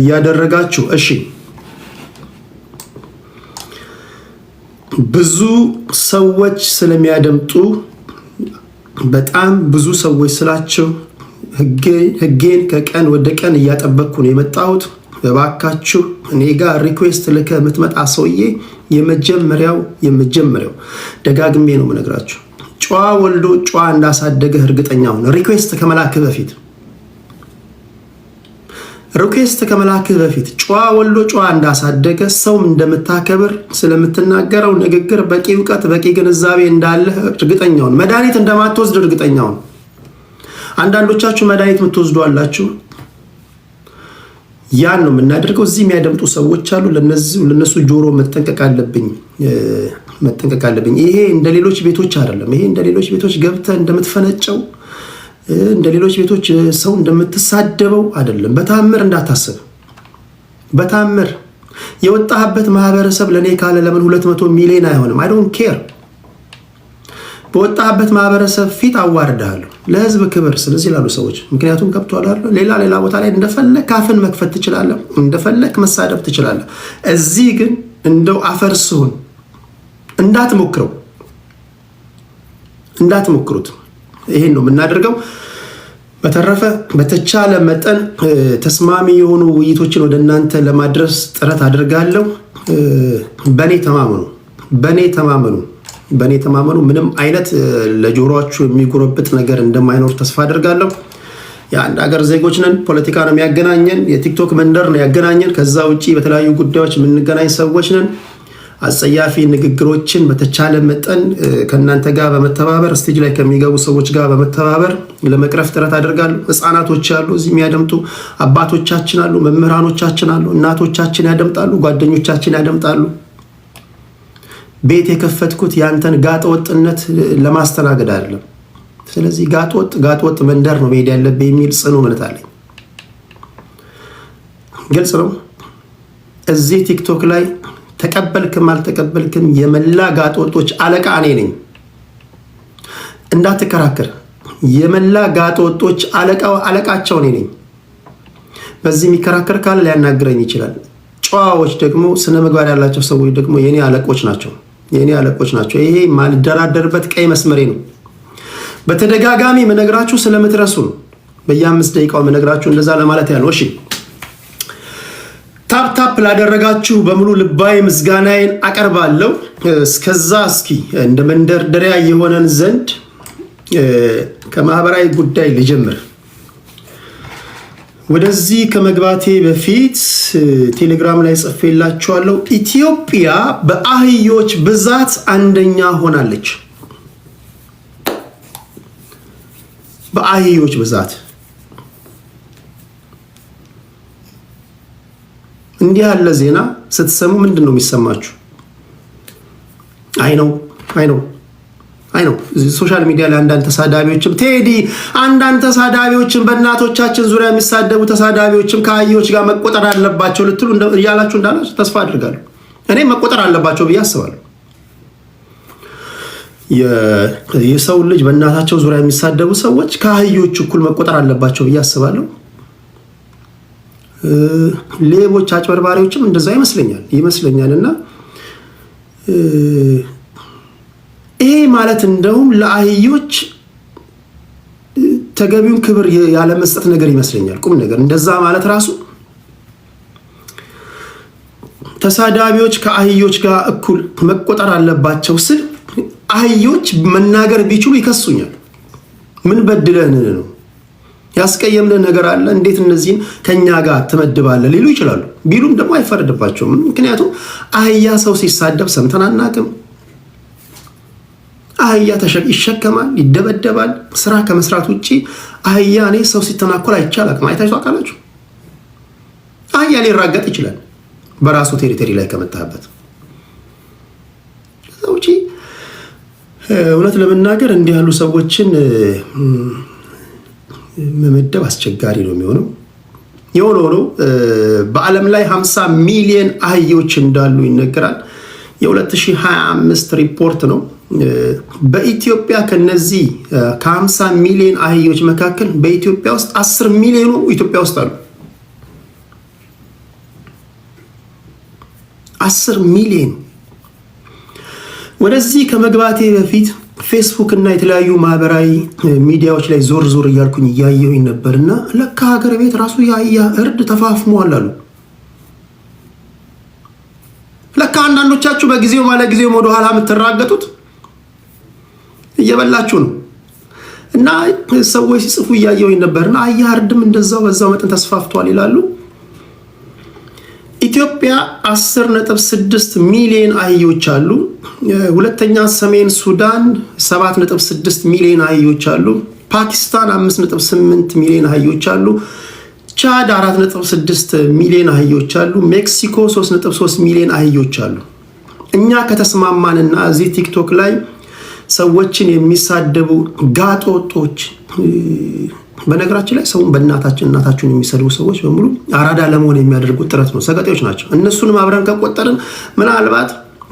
ያደረጋችሁ እሺ ብዙ ሰዎች ስለሚያደምጡ በጣም ብዙ ሰዎች ስላቸው ህጌን ከቀን ወደ ቀን እያጠበቅኩ ነው የመጣሁት በባካችሁ እኔ ጋር ሪኩዌስት ልከ የምትመጣ ሰውዬ የመጀመሪያው ደጋግሜ ነው የምነግራችሁ ጨዋ ወልዶ ጨዋ እንዳሳደገ እርግጠኛው ነው ሪኩዌስት ከመላክ በፊት ጨዋ ወልዶ ጨዋ እንዳሳደገ ሰውም እንደምታከብር ስለምትናገረው ንግግር በቂ ዕውቀት በቂ ግንዛቤ እንዳለ እርግጠኛው ነው መድኃኒት እንደማትወስድ እርግጠኛው ነው አንዳንዶቻችሁ መድኃኒት የምትወስዱ አላችሁ ያን ነው የምናደርገው እዚህ የሚያደምጡ ሰዎች አሉ ለነሱ ጆሮ መጠንቀቅ አለብኝ ይሄ እንደ ሌሎች ቤቶች አይደለም ይሄ እንደ ሌሎች ቤቶች ገብተህ እንደምትፈነጨው እንደ ሌሎች ቤቶች ሰው እንደምትሳደበው አይደለም በታምር እንዳታስብ በታምር የወጣህበት ማህበረሰብ ለኔ ካለ ለምን 200 ሚሊዮን አይሆንም I don't care በወጣህበት ማህበረሰብ ፊት አዋርደሃለሁ ለህዝብ ክብር ስለዚህ ላሉ ሰዎች ምክንያቱም ከብቷል አይደል ሌላ ቦታ ላይ እንደፈለክ ካፍን መክፈት ትችላለህ እንደፈለክ መሳደብ ትችላለህ እዚህ ግን እንደው አፈርስሁን እንዳትሞክሩት ይሄን ነው የምናደርገው በተረፈ በተቻለ መጠን ተስማሚ የሆኑ ውይይቶችን ወደ እናንተ ለማድረስ ጥረት አድርጋለሁ በኔ ተማመኑ ምንም አይነት ለጆሮአችሁ የሚጎረብጥ ነገር እንደማይኖር ተስፋ አድርጋለሁ የአንድ ሀገር ዜጎች ነን ፖለቲካ ነው የሚያገናኘን የቲክቶክ መንደር ነው ያገናኘን ከዛ ውጪ በተለያዩ ጉዳዮች የምንገናኝ ሰዎች ነን አጸያፊ ንግግሮችን በተቻለ መጠን ከናንተ ጋር በመተባበር ስቴጅ ላይ ከሚገቡ ሰዎች ጋር በመተባበር ለመቅረፍ ጥረት አድርጋለሁ ህፃናቶች አሉ እዚህ የሚያደምጡ አባቶቻችን አሉ መምህራኖቻችን አሉ እናቶቻችን ያደምጣሉ ጓደኞቻችን ያደምጣሉ ቤት የከፈትኩት ያንተን ጋጠወጥነት ለማስተናገድ አይደለም ስለዚህ ጋጠወጥ መንደር ነው መሄድ ያለብኝ የሚል ጽኑ እምነት አለኝ ግልጽ ነው እዚህ ቲክቶክ ላይ ተቀበልክም አልተቀበልክም የመላ ጋጠወጦች አለቃ እኔ ነኝ እንዳትከራከር የመላ ጋጠወጦች አለቃቸው እኔ ነኝ በዚህ የሚከራከር ካለ ሊያናግረኝ ይችላል ጨዋዎች ደግሞ ስነ ምግባር ያላቸው ሰዎች ደግሞ የኔ አለቆች ናቸው ይሄ ማልደራደርበት ቀይ መስመሬ ነው በተደጋጋሚ መነግራችሁ ስለምትረሱ ነው በየ5 ደቂቃው መነግራችሁ እንደዛ ለማለት ያለው እሺ ታፕ ላደረጋችሁ በሙሉ ልባይ ምስጋናዬን አቀርባለሁ እስከዛ እስኪ እንደ መንደርደሪያ የሆነን ዘንድ ከማህበራዊ ጉዳይ ልጀምር ወደዚህ ከመግባቴ በፊት ቴሌግራም ላይ ጽፌላችኋለሁ ኢትዮጵያ በአህዮች ብዛት አንደኛ ሆናለች በአህዮች ብዛት እንዲህ ያለ ዜና ስትሰሙ ምንድነው የሚሰማችሁ አይ ነው ሶሻል ሚዲያ ላይ አንዳንድ ተሳዳቢዎችም ቴዲ አንዳንድ ተሳዳቢዎችም በእናቶቻችን ዙሪያ የሚሳደቡ ተሳዳቢዎችም ከአህዮች ጋር መቆጠር አለባቸው ልትሉ እያላችሁ እንዳላችሁ ተስፋ አድርጋለሁ እኔ መቆጠር አለባቸው ብዬ አስባለሁ የሰው ልጅ በእናታቸው ዙሪያ የሚሳደቡ ሰዎች ከአህዮች እኩል መቆጠር አለባቸው ብዬ አስባለሁ ሌቦች አጭበርባሪዎችም እንደዛ ይመስለኛልና ይሄ ማለት እንደውም ለአህዮች ተገቢውን ክብር ያለ መስጠት ነገር ይመስለኛል ቁም ነገር እንደዛ ማለት ራሱ ተሳዳቢዎች ከአህዮች ጋር እኩል መቆጠር አለባቸው ስል አህዮች መናገር ቢችሉ ይከሱኛል ምን በድለን ነው ያስቀየምነ ነገር አለ እንዴት እነዚህን ከኛ ጋር ተመድባለ ሊሉ ይችላሉ ቢሉም ደግሞ አይፈረድባቸውም ምክንያቱም አህያ ሰው ሲሳደብ ሰምተን አናውቅም አህያ ይሸከማል ይደበደባል ስራ ከመስራት ውጪ አህያ እኔ ሰው ሲተናኮል አይቻልም አይታችሁ አቃላችሁ አህያ ሊራገጥ ይችላል በራሱ ቴሪቶሪ ላይ ከመጣበት ውጪ እውነት ለመናገር እንዲህ ያሉ ሰዎችን መመደብ አስቸጋሪ ነው የሚሆነው የሆነ በአለም ላይ 50 ሚሊዮን አህዮች እንዳሉ ይነገራል የ2025 ሪፖርት ነው በኢትዮጵያ ከነዚህ ከ50 ሚሊዮን አህዮች መካከል በኢትዮጵያ ውስጥ 10 ሚሊዮኑ ኢትዮጵያ ውስጥ አሉ 10 ሚሊዮን። ወደዚህ ከመግባቴ በፊት ፌስቡክ እና የተለያዩ ማህበራዊ ሚዲያዎች ላይ ዞር ዞር እያልኩኝ እያየሁኝ ነበርና ለካ ሀገር ቤት ራሱ የአህያ እርድ ተፋፍሟል አሉ። ለካ አንዳንዶቻችሁ በጊዜው ማለት ጊዜው ወደ ኋላ የምትራገጡት እየበላችሁ ነው። እና ሰዎች ሲጽፉ እያየሁኝ ነበርና አህያ እርድም እንደዛው በዛው መጠን ተስፋፍቷል ይላሉ። ኢትዮጵያ 10.6 ሚሊዮን አህዮች አሉ። ሁለተኛ ሰሜን ሱዳን 7.6 ሚሊዮን አህዮች አሉ። ፓኪስታን 5.8 ሚሊዮን አህዮች አሉ። ቻድ 4.6 ሚሊዮን አህዮች አሉ። ሜክሲኮ 3.3 ሚሊዮን አህዮች አሉ። እኛ ከተስማማንና እዚህ ቲክቶክ ላይ ሰዎችን የሚሳደቡ ጋጦጦች፣ በነገራችን ላይ ሰውን እናታችሁን የሚሰድቡ ሰዎች በሙሉ አራዳ ለመሆን የሚያደርጉት ጥረት ነው። ሰገጤዎች ናቸው። እነሱንም አብረን ከቆጠርን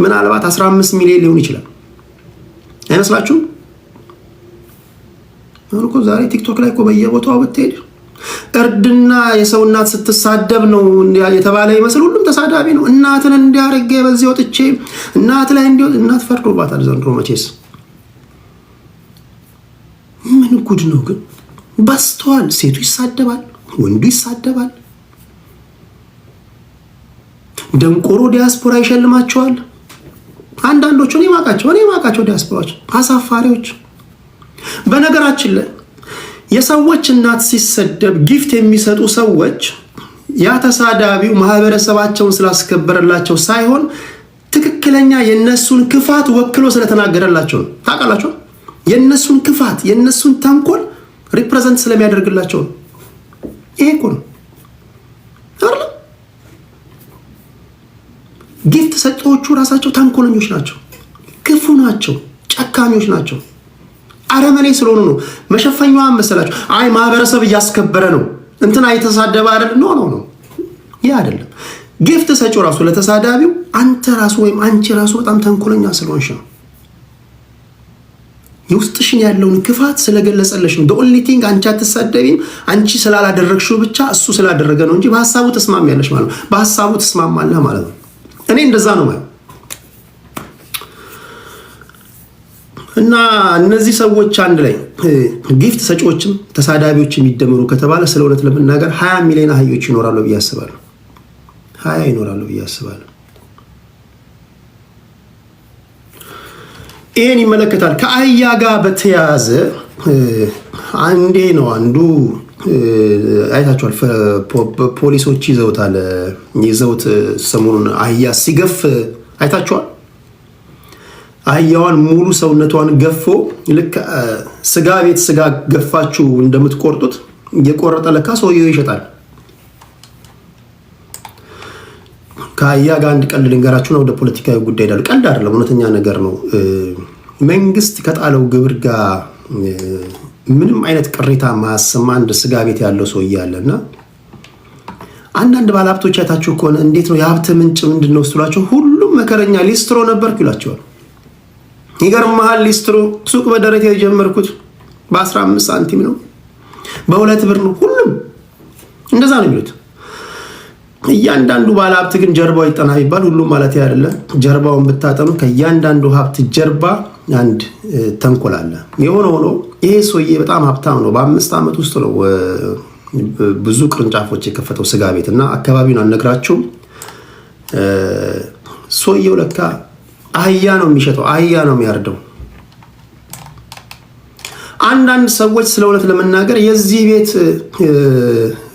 ምናልባት 15 ሚሊዮን ሊሆን ይችላል። አይመስላችሁም? አሁን እኮ ዛሬ ቲክቶክ ላይ እኮ በየቦታው ብትሄድ እርድና የሰው እናት ስትሳደብ ነው የተባለ ይመስል ሁሉም ተሳዳቢ ነው። እናትን እንዲያረገ በዚህ ወጥቼ እናት ላይ እናት ፈርዶባታል ዘንድሮ መቼስ። ምን ጉድ ነው ግን! በስተዋል። ሴቱ ይሳደባል፣ ወንዱ ይሳደባል። ደንቆሮ ዲያስፖራ ይሸልማቸዋል። አንዳንዶቹ እኔ ማቃቸው ዲያስፖራዎች አሳፋሪዎች። በነገራችን ላይ የሰዎች እናት ሲሰደብ ጊፍት የሚሰጡ ሰዎች ያ ተሳዳቢው ማህበረሰባቸውን ስላስከበረላቸው ሳይሆን ትክክለኛ የነሱን ክፋት ወክሎ ስለተናገረላቸው ነው። ታውቃላችሁ? የነሱን ክፋት የነሱን ተንኮል ሪፕሬዘንት ስለሚያደርግላቸው ነው። ይሄ እኮ ነው አይደል? ጊፍት ሰጪዎቹ ራሳቸው ተንኮለኞች ናቸው፣ ክፉ ናቸው፣ ጨካኞች ናቸው። አረመኔ ስለሆኑ ነው። መሸፈኛዋ መሰላችሁ? አይ ማህበረሰብ እያስከበረ ነው እንትና የተሳደበ አይደል? ኖ ይሄ አይደለም። ጊፍት ሰጪው ራሱ ለተሳዳቢው አንተ ራሱ ወይም አንቺ ራሱ በጣም ተንኮለኛ ስለሆንሽ ነው። የውስጥሽን ያለውን ክፋት ስለገለጸለሽ ነው። the only thing አንቺ አትሳደቢም፣ አንቺ ስላላደረግሽው ብቻ እሱ ስላደረገ ነው እንጂ በሐሳቡ ተስማሚያለሽ ማለት ነው። በሐሳቡ ተስማማለህ ማለት ነው። እኔ እንደዛ ነው ማለት። እና እነዚህ ሰዎች አንድ ላይ ጊፍት ሰጪዎችም ተሳዳቢዎችም የሚደመሩ ከተባለ ስለ እውነት ለመናገር 20 ሚሊዮን አህዮች ይኖራሉ ብዬ አስባለሁ። 20 ይኖራሉ ብዬ አስባለሁ። ይሄን ይመለከታል። ከአህያ ጋር በተያያዘ አንዱ አይታችኋል። ፖሊሶች ይዘውት ሰሞኑን አህያ ሲገፍ አይታችኋል። አህያዋን ሙሉ ሰውነቷን ገፎ ልክ ስጋ ቤት ስጋ ገፋችሁ እንደምትቆርጡት እየቆረጠ ለካ ሰውየው ይሸጣል። ከአህያ ጋር አንድ ቀልድ ልንገራችሁ ነው። ወደ ፖለቲካዊ ጉዳይ ሄዳል። ቀልድ አይደለም፣ እውነተኛ ነገር ነው። መንግስት ከጣለው ግብር ጋር ምንም አይነት ቅሬታ ማሰማ አንድ ስጋ ቤት ያለው ሰው እያለና አንዳንድ ባለሀብቶች አይታችሁ ከሆነ እንዴት ነው የሀብት ምንጭ ምንድን ነው ስትሏቸው ሁሉም መከረኛ ሊስትሮ ነበርኩ ይላቸዋል። ይገርምሃል፣ ሊስትሮ ሱቅ በደረቴ የጀመርኩት በ15 ሳንቲም ነው፣ በ2 ብር ነው። ሁሉም እንደዛ ነው የሚሉት። እያንዳንዱ ባለሀብት ግን ጀርባው ይጠና ይባል ሁሉም ማለት አይደለም። ጀርባውን ብታጠኑ ከእያንዳንዱ ሀብት ጀርባ አንድ ተንኮል አለ። የሆነ ሆኖ ይሄ ሰውዬ በጣም ሀብታም ነው። በ5 ዓመት ውስጥ ነው ብዙ ቅርንጫፎች የከፈተው ስጋ ቤት እና አካባቢውን አልነግራችሁም። ሰውዬው ለካ አህያ ነው የሚሸጠው፣ አህያ ነው የሚያርደው። አንዳንድ ሰዎች ስለ እውነት ለመናገር የዚህ ቤት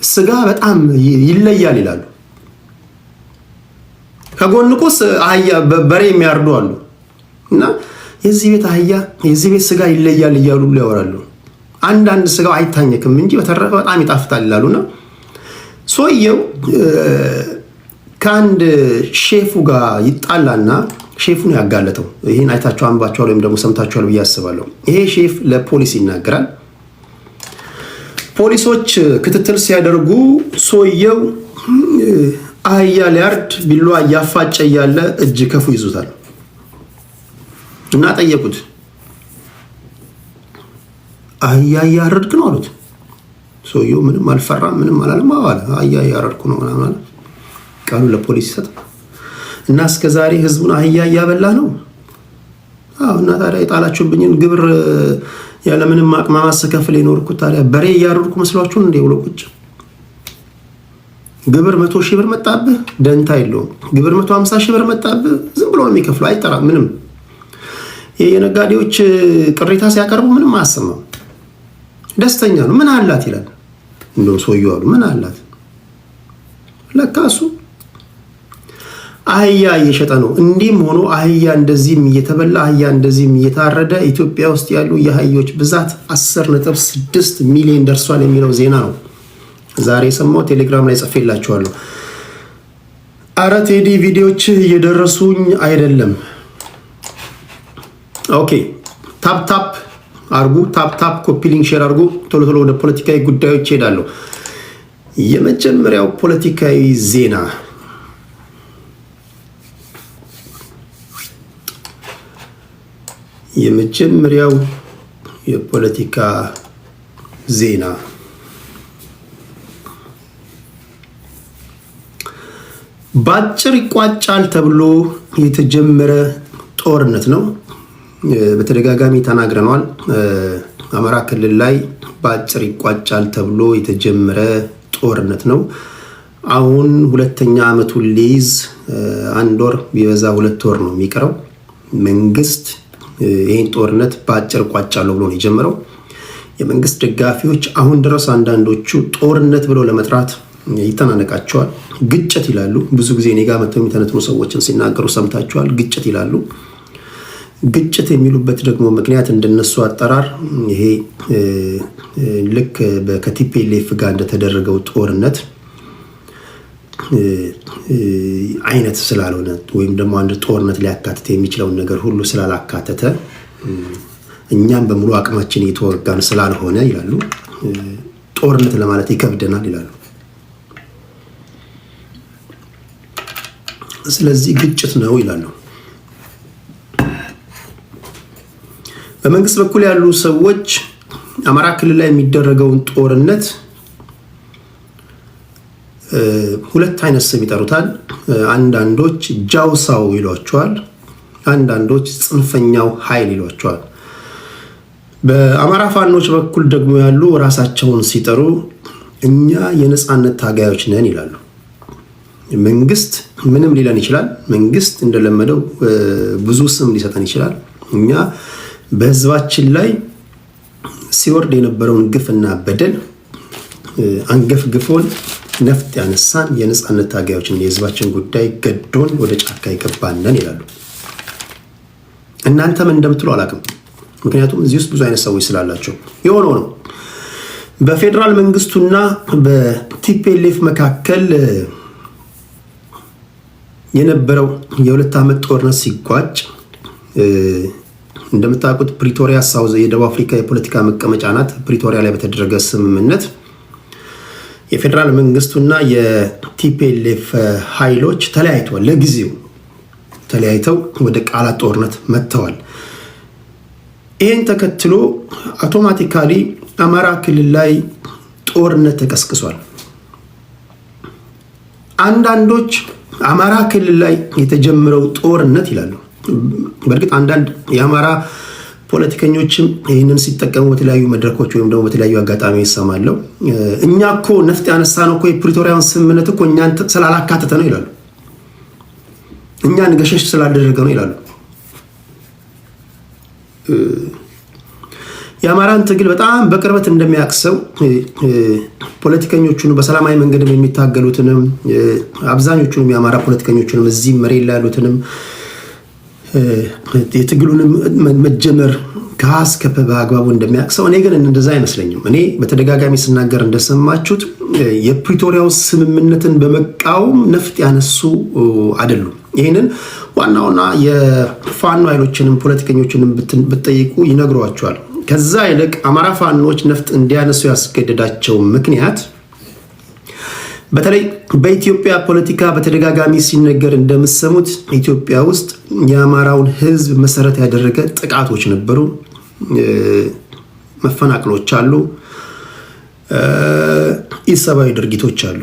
ስጋ በጣም ይለያል ይላሉ። ከጎን ቁስ አህያ በሬ የሚያርዱ አሉ እና የዚህ ቤት አህያ የዚህ ቤት ስጋ ይለያል እያሉ ያወራሉ። አንዳንድ ስጋው አይታኘክም እንጂ በተረፈ በጣም ይጣፍጣል ይላሉና ሰውየው ከአንድ ሼፉ ጋር ይጣላና ሼፉን ያጋለጠው። ይሄን አይታችሁ አንባችኋል ወይም ደግሞ ሰምታችኋል ብዬ አስባለሁ። ይሄ ሼፍ ለፖሊስ ይናገራል። ፖሊሶች ክትትል ሲያደርጉ ሰውየው አህያ ሊያርድ ቢላዋ እያፋጨ እያለ እጅ ከፉ ይዙታል እና ጠየቁት። አህያ እያረድክ ነው አሉት። ሰውየው ምንም አልፈራም፣ ምንም አላለም። አህያ እያረድኩ ነው ምናምን አለ። ቃሉ ለፖሊስ ይሰጥ። እና እስከዛሬ ህዝቡን አህያ እያበላ ነው። እና ታዲያ የጣላችሁብኝን ግብር ያለምንም ማቅማማት ስከፍል የኖርኩት ታዲያ በሬ እያረድኩ መስሏችሁ እንዴ? ብሎ ቁጭ ግብር 100 ሺህ ብር መጣብህ፣ ደንታ የለውም። ግብር 150 ሺህ ብር መጣብህ፣ ዝም ብሎ ነው የሚከፍለው፣ አይጠራም ምንም። የነጋዴዎች ቅሬታ ሲያቀርቡ ምንም አያሰማም፣ ደስተኛ ነው። ምን አላት ይላል እንደው ሰውየው አሉ። ምን አላት? ለካ እሱ አህያ እየሸጠ ነው። እንዲህም ሆኖ አህያ እንደዚህም እየተበላ አህያ እንደዚህም እየታረደ ኢትዮጵያ ውስጥ ያሉ የአህዮች ብዛት 10.6 ሚሊዮን ደርሷል የሚለው ዜና ነው ዛሬ የሰማው። ቴሌግራም ላይ ጽፌላችኋለሁ። አረ ቴዲ ቪዲዮዎች እየደረሱኝ አይደለም። ኦኬ ታፕ አርጉ፣ ታፕ ኮፒ ሊንክ ሼር አርጉ። ቶሎ ቶሎ ወደ ፖለቲካዊ ጉዳዮች ሄዳለሁ። የመጀመሪያው ፖለቲካዊ ዜና የመጀመሪያው የፖለቲካ ዜና በአጭር ይቋጫል ተብሎ የተጀመረ ጦርነት ነው። በተደጋጋሚ ተናግረናል። አማራ ክልል ላይ በአጭር ይቋጫል ተብሎ የተጀመረ ጦርነት ነው። አሁን ሁለተኛ ዓመቱን ሊይዝ 1 ወር ቢበዛ 2 ወር ነው የሚቀረው። መንግስት ይህን ጦርነት በአጭር ቋጫለሁ ብሎ ነው የጀመረው። የመንግስት ደጋፊዎች አሁን ድረስ አንዳንዶቹ ጦርነት ብለው ለመጥራት ይተናነቃቸዋል። ግጭት ይላሉ። ብዙ ጊዜ እኔ ጋር መጥተው የሚተነትኑ ሰዎችን ሲናገሩ ሰምታችኋል። ግጭት ይላሉ። ግጭት የሚሉበት ደግሞ ምክንያት እንደነሱ አጠራር ይሄ ልክ ከቲፒኤልኤፍ ጋር እንደተደረገው ጦርነት አይነት ስላልሆነ ወይም ደግሞ አንድ ጦርነት ሊያካትት የሚችለውን ነገር ሁሉ ስላላካተተ እኛም በሙሉ አቅማችን እየተወጋን ስላልሆነ ይላሉ ጦርነት ለማለት ይከብደናል ይላሉ። ስለዚህ ግጭት ነው ይላሉ። በመንግስት በኩል ያሉ ሰዎች አማራ ክልል ላይ የሚደረገውን ጦርነት ሁለት አይነት ስም ይጠሩታል። አንዳንዶች ጃውሳው ይሏቸዋል፣ አንዳንዶች ጽንፈኛው ኃይል ይሏቸዋል። በአማራ ፋኖች በኩል ደግሞ ያሉ ራሳቸውን ሲጠሩ እኛ የነጻነት ታጋዮች ነን ይላሉ። መንግስት ምንም ሊለን ይችላል። መንግስት እንደለመደው ብዙ ስም ሊሰጠን ይችላል። እኛ በህዝባችን ላይ ሲወርድ የነበረውን ግፍና በደል አንገፍግፎን ነፍጥ ያነሳን የነጻነት ታጋዮችን የህዝባችን ጉዳይ ገዶን ወደ ጫካ ይገባነን ይላሉ። እናንተም እንደምትሉ አላውቅም። ምክንያቱም እዚህ ውስጥ ብዙ አይነት ሰዎች ስላላቸው የሆነው ነው። በፌዴራል መንግስቱና በቲፒኤልኤፍ መካከል የነበረው የ2 ዓመት ጦርነት ሲቋጭ እንደምታውቁት ፕሪቶሪያ ሳውዝ የደቡብ አፍሪካ የፖለቲካ መቀመጫ ናት። ፕሪቶሪያ ላይ በተደረገ ስምምነት የፌዴራል መንግስቱና የቲፒኤልኤፍ ኃይሎች ተለያይተዋል። ለጊዜው ተለያይተው ወደ ቃላት ጦርነት መጥተዋል። ይህን ተከትሎ አውቶማቲካሊ አማራ ክልል ላይ ጦርነት ተቀስቅሷል። አንዳንዶች አማራ ክልል ላይ የተጀመረው ጦርነት ይላሉ። በእርግጥ አንዳንድ የአማራ ፖለቲከኞችም ይህንን ሲጠቀሙ በተለያዩ መድረኮች ወይም ደግሞ በተለያዩ አጋጣሚ ይሰማለው። እኛ እኮ ነፍጥ ያነሳ ነው እኮ የፕሪቶሪያን ስምምነት እኮ እኛን ስላላካተተ ነው ይላሉ። እኛን ገሸሽ ስላደረገ ነው ይላሉ። የአማራን ትግል በጣም በቅርበት እንደሚያቅሰው ፖለቲከኞቹን በሰላማዊ መንገድም የሚታገሉትንም አብዛኞቹንም የአማራ ፖለቲከኞቹንም እዚህ መሬት ላይ ያሉትንም የትግሉንም መጀመር ከአስከፈ በአግባቡ እንደሚያቅሰው እኔ ግን እንደዛ አይመስለኝም። እኔ በተደጋጋሚ ስናገር እንደሰማችሁት የፕሪቶሪያው ስምምነትን በመቃወም ነፍጥ ያነሱ አይደሉም። ይህንን ዋናውና የፋኖ ኃይሎችንም ፖለቲከኞችንም ብትጠይቁ ይነግሯቸዋል። ከዛ ይልቅ አማራ ፋኖች ነፍጥ እንዲያነሱ ያስገደዳቸው ምክንያት በተለይ በኢትዮጵያ ፖለቲካ በተደጋጋሚ ሲነገር እንደምትሰሙት ኢትዮጵያ ውስጥ የአማራውን ሕዝብ መሰረት ያደረገ ጥቃቶች ነበሩ፣ መፈናቀሎች አሉ፣ ኢሰብአዊ ድርጊቶች አሉ።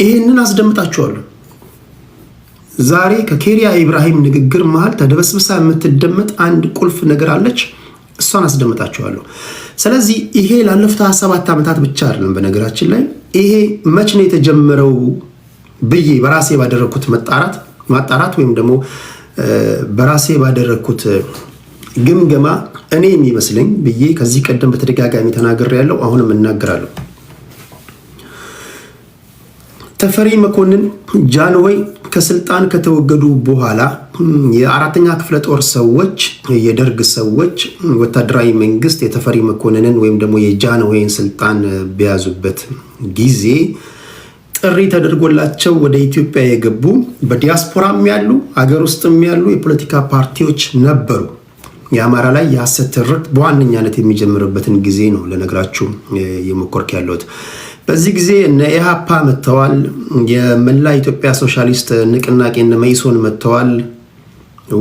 ይህንን አስደምጣችኋለሁ። ዛሬ ከኬሪያ ኢብራሂም ንግግር መሃል ተደበስብሳ የምትደመጥ አንድ ቁልፍ ነገር አለች። እሷን አስደምጣችኋለሁ። ስለዚህ ይሄ ላለፉት 7 ዓመታት ብቻ አይደለም። በነገራችን ላይ ይሄ መች ነው የተጀመረው ብዬ በራሴ ባደረኩት ማጣራት ወይም ደግሞ በራሴ ባደረኩት ግምገማ እኔ የሚመስለኝ ብዬ ከዚህ ቀደም በተደጋጋሚ ተናግሬያለሁ፣ አሁንም እናገራለሁ። ተፈሪ መኮንን ጃንሆይ ከስልጣን ከተወገዱ በኋላ የአራተኛ ክፍለ ጦር ሰዎች፣ የደርግ ሰዎች ወታደራዊ መንግስት የተፈሪ መኮንንን ወይም ደግሞ የጃንሆይን ስልጣን በያዙበት ጊዜ ጥሪ ተደርጎላቸው ወደ ኢትዮጵያ የገቡ በዲያስፖራም ያሉ አገር ውስጥም ያሉ የፖለቲካ ፓርቲዎች ነበሩ። የአማራ ላይ የሐሰት ትርክት በዋነኛነት የሚጀምርበትን ጊዜ ነው ለነግራችሁ የሞከርኩ ያለሁት። በዚህ ጊዜ እነ ኢሃፓ መጥተዋል። የመላ ኢትዮጵያ ሶሻሊስት ንቅናቄ እነ መኢሶን መጥተዋል።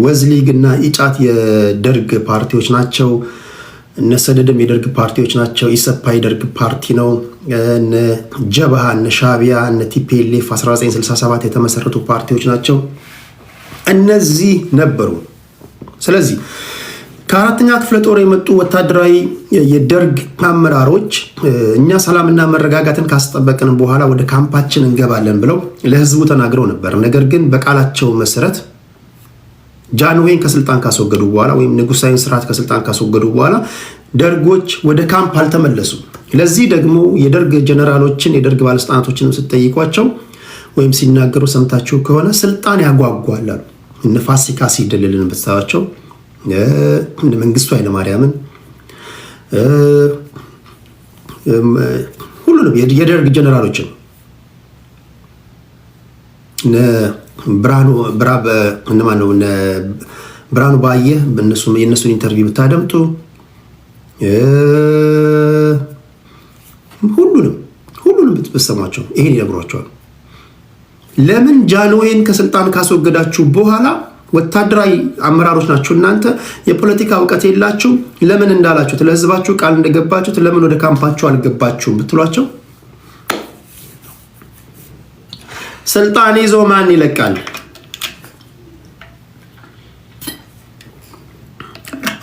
ወዝሊግ እና ኢጫት የደርግ ፓርቲዎች ናቸው። እነ ሰደድም የደርግ ፓርቲዎች ናቸው። ኢሰፓ የደርግ ፓርቲ ነው። እነ ጀብሃ፣ እነ ሻቢያ፣ እነ ቲፒኤልኤፍ 1967 የተመሰረቱ ፓርቲዎች ናቸው። እነዚህ ነበሩ። ስለዚህ ከአራተኛ ክፍለ ጦር የመጡ ወታደራዊ የደርግ አመራሮች እኛ ሰላምና መረጋጋትን ካስጠበቅን በኋላ ወደ ካምፓችን እንገባለን ብለው ለህዝቡ ተናግረው ነበር። ነገር ግን በቃላቸው መሰረት ጃንሆይን ከስልጣን ካስወገዱ በኋላ ወይም ንጉሳዊ ስርዓት ከስልጣን ካስወገዱ በኋላ ደርጎች ወደ ካምፕ አልተመለሱም። ለዚህ ደግሞ የደርግ ጀነራሎችን የደርግ ባለስልጣናቶችን ስትጠይቋቸው ወይም ሲናገሩ ሰምታችሁ ከሆነ ስልጣን ያጓጓል አሉ። እነ ፋሲካ ሲደልልን በተሳቸው እነ መንግስቱ ኃይለማርያምን ሁሉንም የደርግ ጀነራሎችን ብርሃኑ ባየ የእነሱን ኢንተርቪው ብታደምጡ ሁሉንም ብትሰሟቸው ይሄን ይነግሯቸዋል። ለምን ጃንሆይን ከስልጣን ካስወገዳችሁ በኋላ ወታደራዊ አመራሮች ናችሁ እናንተ የፖለቲካ እውቀት የላችሁ ለምን እንዳላችሁት ለህዝባችሁ ቃል እንደገባችሁት ለምን ወደ ካምፓችሁ አልገባችሁም ብትሏቸው ስልጣን ይዞ ማን ይለቃል?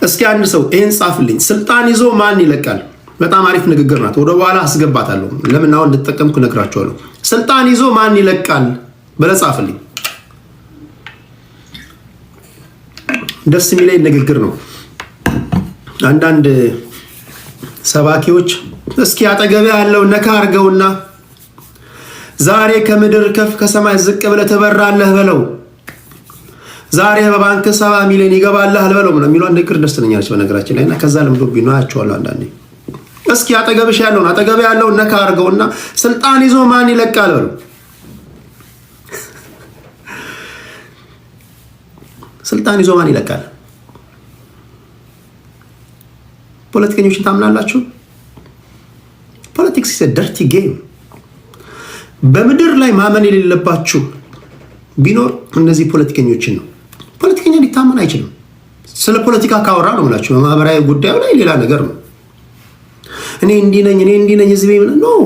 እስኪ አንድ ሰው ይሄን ጻፍልኝ። ስልጣን ይዞ ማን ይለቃል? በጣም አሪፍ ንግግር ናት። ወደ በኋላ አስገባታለሁ። ለምን አሁን እንድትጠቀምኩ ነግራችኋለሁ። ስልጣን ይዞ ማን ይለቃል ብለህ ጻፍልኝ። ደስ የሚለኝ ንግግር ነው። አንዳንድ ሰባኪዎች እስኪ አጠገብ ያለው ነካ አርገውና ዛሬ ከምድር ከፍ ከሰማይ ዝቅ ብለህ ትበራለህ በለው፣ ዛሬ በባንክ 70 ሚሊዮን ይገባልሃል በለው ነው የሚለው ንግግር ደስ ትለኛለች በነገራችን ላይ እና ከዛ ለምዶብኝ ነው አያቸዋለሁ። አንዳንዴ እስኪ አጠገብ ያለውን ነካ አርገውና ስልጣን ይዞ ማን ይለቃል በለው። ስልጣን ይዞ ማን ይለቃል? ፖለቲከኞችን ታምናላችሁ? ፖለቲክስ ኢዝ ኤ ደርቲ ጌም። በምድር ላይ ማመን የሌለባችሁ ቢኖር እነዚህ ፖለቲከኞችን ነው። ፖለቲከኛ ሊታመን አይችልም። ስለ ፖለቲካ ካወራ ነው የምላችሁ። በማህበራዊ ጉዳዩ ላይ ሌላ ነገር ነው። እኔ እንዲህ ነኝ ህዝቤ ነው።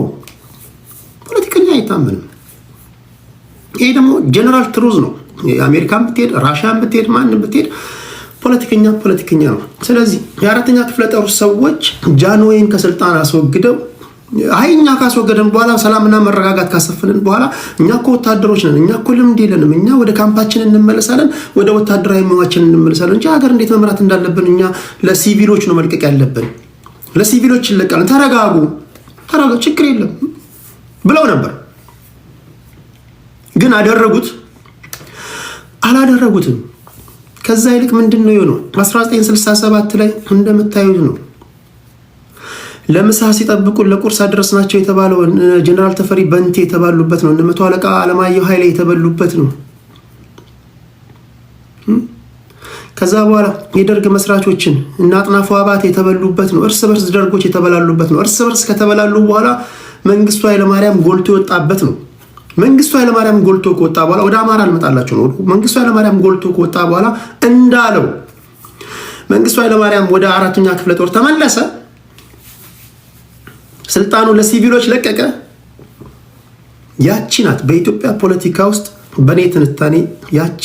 ፖለቲከኛ አይታመንም። ይሄ ደግሞ ጀነራል ትሩዝ ነው። አሜሪካን ብትሄድ ራሽያን ብትሄድ ማንም ብትሄድ ፖለቲከኛ ነው። ስለዚህ የአራተኛ ክፍለ ጦር ሰዎች ጃንሆይን ከስልጣን አስወግደው እኛ ካስወገደን በኋላ ሰላምና መረጋጋት ካሰፈንን በኋላ እኛ እኮ ወታደሮች ነን፣ እኛ እኮ ልምድ የለንም፣ እኛ ወደ ካምፓችን እንመለሳለን፣ ወደ ወታደራዊ መዋችን እንመለሳለን እንጂ ሀገር እንዴት መምራት እንዳለብን እኛ ለሲቪሎች ነው መልቀቅ ያለብን፣ ለሲቪሎች ይለቃለን፣ ተረጋጉ፣ ችግር የለም ብለው ነበር። ግን አላደረጉትም። ከዛ ይልቅ ምንድነው የሆነው? 1967 ላይ እንደምታዩት ነው። ለምሳ ሲጠብቁ ለቁርስ አድረስናቸው የተባለው ጀነራል ተፈሪ በንቴ የተባሉበት ነው። እነ መቶ አለቃ አለማየሁ ኃይሌ የተበሉበት ነው። ከዛ በኋላ የደርግ መስራቾችን እና አጥናፉ አባተ የተበሉበት ነው። እርስ በርስ ደርጎች የተበላሉበት ነው። እርስ በርስ ከተበላሉ በኋላ መንግስቱ ኃይለማርያም ጎልቶ የወጣበት ነው። መንግስቱ ኃይለማርያም ጎልቶ ከወጣ በኋላ ወደ አማራ አልመጣላችሁ ነው። መንግስቱ ኃይለማርያም ጎልቶ ከወጣ በኋላ እንዳለው መንግስቱ ኃይለማርያም ወደ አራተኛ ክፍለ ጦር ተመለሰ። ስልጣኑ ለሲቪሎች ለቀቀ። ያቺ ናት በኢትዮጵያ ፖለቲካ ውስጥ በኔ ትንታኔ ያቺ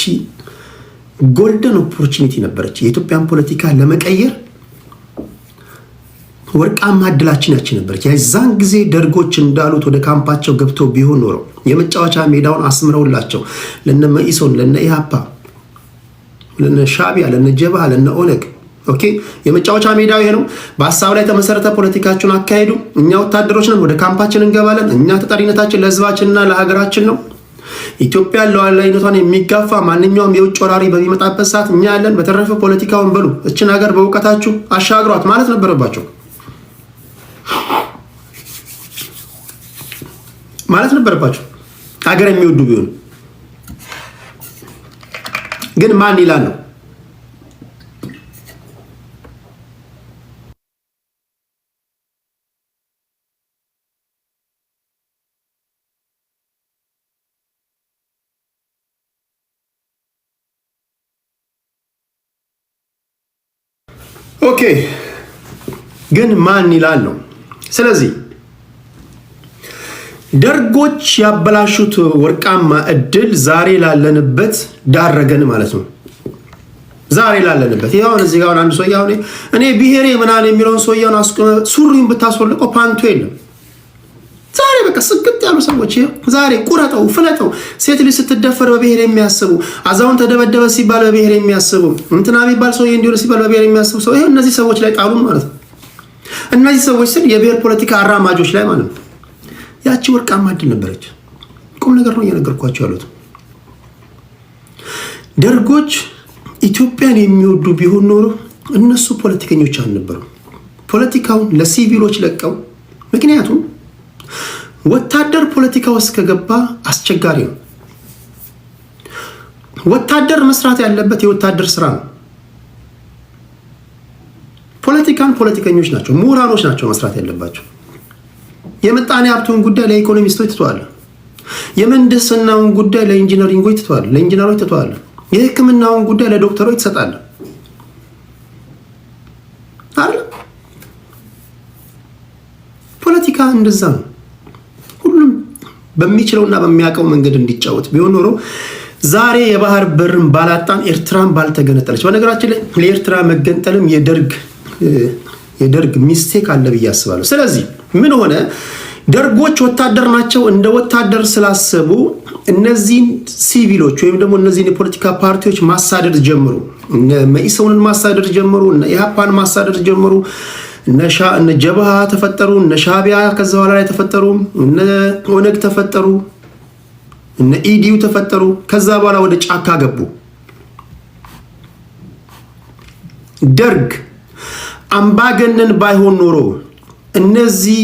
ጎልደን ኦፖርቹኒቲ ነበረች የኢትዮጵያን ፖለቲካ ለመቀየር ወርቃማ እድላችን ያቺ ነበረች። የዛን ጊዜ ደርጎች እንዳሉት ወደ ካምፓቸው ገብተው ቢሆን ኖሮ የመጫወቻ ሜዳውን አስምረውላቸው ለነ መኢሶን፣ ለነ ኢሃፓ፣ ለነ ሻቢያ፣ ለነ ጀብሃ፣ ለነ ኦነግ ኦኬ የመጫወቻ ሜዳው ይሄ ነው። በሐሳብ ላይ ተመሰረተ ፖለቲካችሁን አካሄዱ። እኛ ወታደሮች ነን፣ ወደ ካምፓችን እንገባለን። እኛ ተጠሪነታችን ለህዝባችንና ለሀገራችን ነው። ኢትዮጵያ ሉዓላዊነቷን የሚጋፋ ማንኛውም የውጭ ወራሪ በሚመጣበት ሰዓት እኛ ያለን። በተረፈ ፖለቲካውን በሉ እችን ሀገር በእውቀታችሁ አሻግሯት ማለት ነበረባቸው ሀገር የሚወዱ ቢሆን ግን ማን ይላል ነው ኦኬ ግን ማን ይላል ነው። ስለዚህ ደርጎች ያበላሹት ወርቃማ እድል ዛሬ ላለንበት ዳረገን ማለት ነው። ዛሬ ላለንበት ይሄው እዚህ ጋር አንድ ሰው ያው እኔ ብሔሬ ምናምን የሚለውን ሰው ያው አስቆመ ሱሪውን ብታስወልቀው ፓንቱ የለም። ዛሬ በቃ ስግጥ ያሉ ሰዎች ዛሬ ቁረጠው ፍለጠው ሴት ልጅ ስትደፈር በብሔር የሚያስቡ አዛውን ተደበደበ ሲባል በብሔር የሚያስቡ እንትና የሚባል ሰው እንዲሆነ ሲባል በብሔር የሚያስቡ ሰው ይሄ እነዚህ ሰዎች ላይ ጣሉን ማለት ነው። እነዚህ ሰዎች ስል የብሔር ፖለቲካ አራማጆች ላይ ማለት ነው። ያቺ ወርቃማ እድል ነበረች። ቁም ነገር ነው እየነገርኳቸው ያሉት። ደርጎች ኢትዮጵያን የሚወዱ ቢሆን ኖሮ እነሱ ፖለቲከኞች አልነበሩም። ፖለቲካውን ለሲቪሎች ለቀው ምክንያቱም ወታደር ፖለቲካ ውስጥ ከገባ አስቸጋሪ ነው። ወታደር መስራት ያለበት የወታደር ስራ ነው። ፖለቲካን ፖለቲከኞች ናቸው፣ ምሁራኖች ናቸው መስራት ያለባቸው። የምጣኔ ሀብቱን ጉዳይ ለኢኮኖሚስቶች ትተዋል። የምህንድስናውን ጉዳይ ለኢንጂነሪንጎች ትተዋል፣ ለኢንጂነሮች ትተዋል። የሕክምናውን ጉዳይ ለዶክተሮች ትሰጣል አይደል? ፖለቲካ እንደዛ ነው። ሁሉም በሚችለውና በሚያውቀው መንገድ እንዲጫወት ቢሆን ኖሮ ዛሬ የባህር በርን ባላጣን፣ ኤርትራን ባልተገነጠለች። በነገራችን ላይ ለኤርትራ መገንጠልም የደርግ ሚስቴክ አለ ብዬ አስባለሁ። ስለዚህ ምን ሆነ? ደርጎች ወታደር ናቸው። እንደ ወታደር ስላሰቡ እነዚህን ሲቪሎች ወይም ደግሞ እነዚህን የፖለቲካ ፓርቲዎች ማሳደድ ጀመሩ። እነ መኢሶንን ማሳደድ ጀመሩ። እነ ኢሃፓን ማሳደድ ጀመሩ። እነ ጀብሃ ተፈጠሩ። እነ ሻቢያ ከዛ በኋላ ላይ ተፈጠሩ። እነ ኦነግ ተፈጠሩ። እነ ኢዲዩ ተፈጠሩ። ከዛ በኋላ ወደ ጫካ ገቡ። ደርግ አምባገነን ባይሆን ኖሮ እነዚህ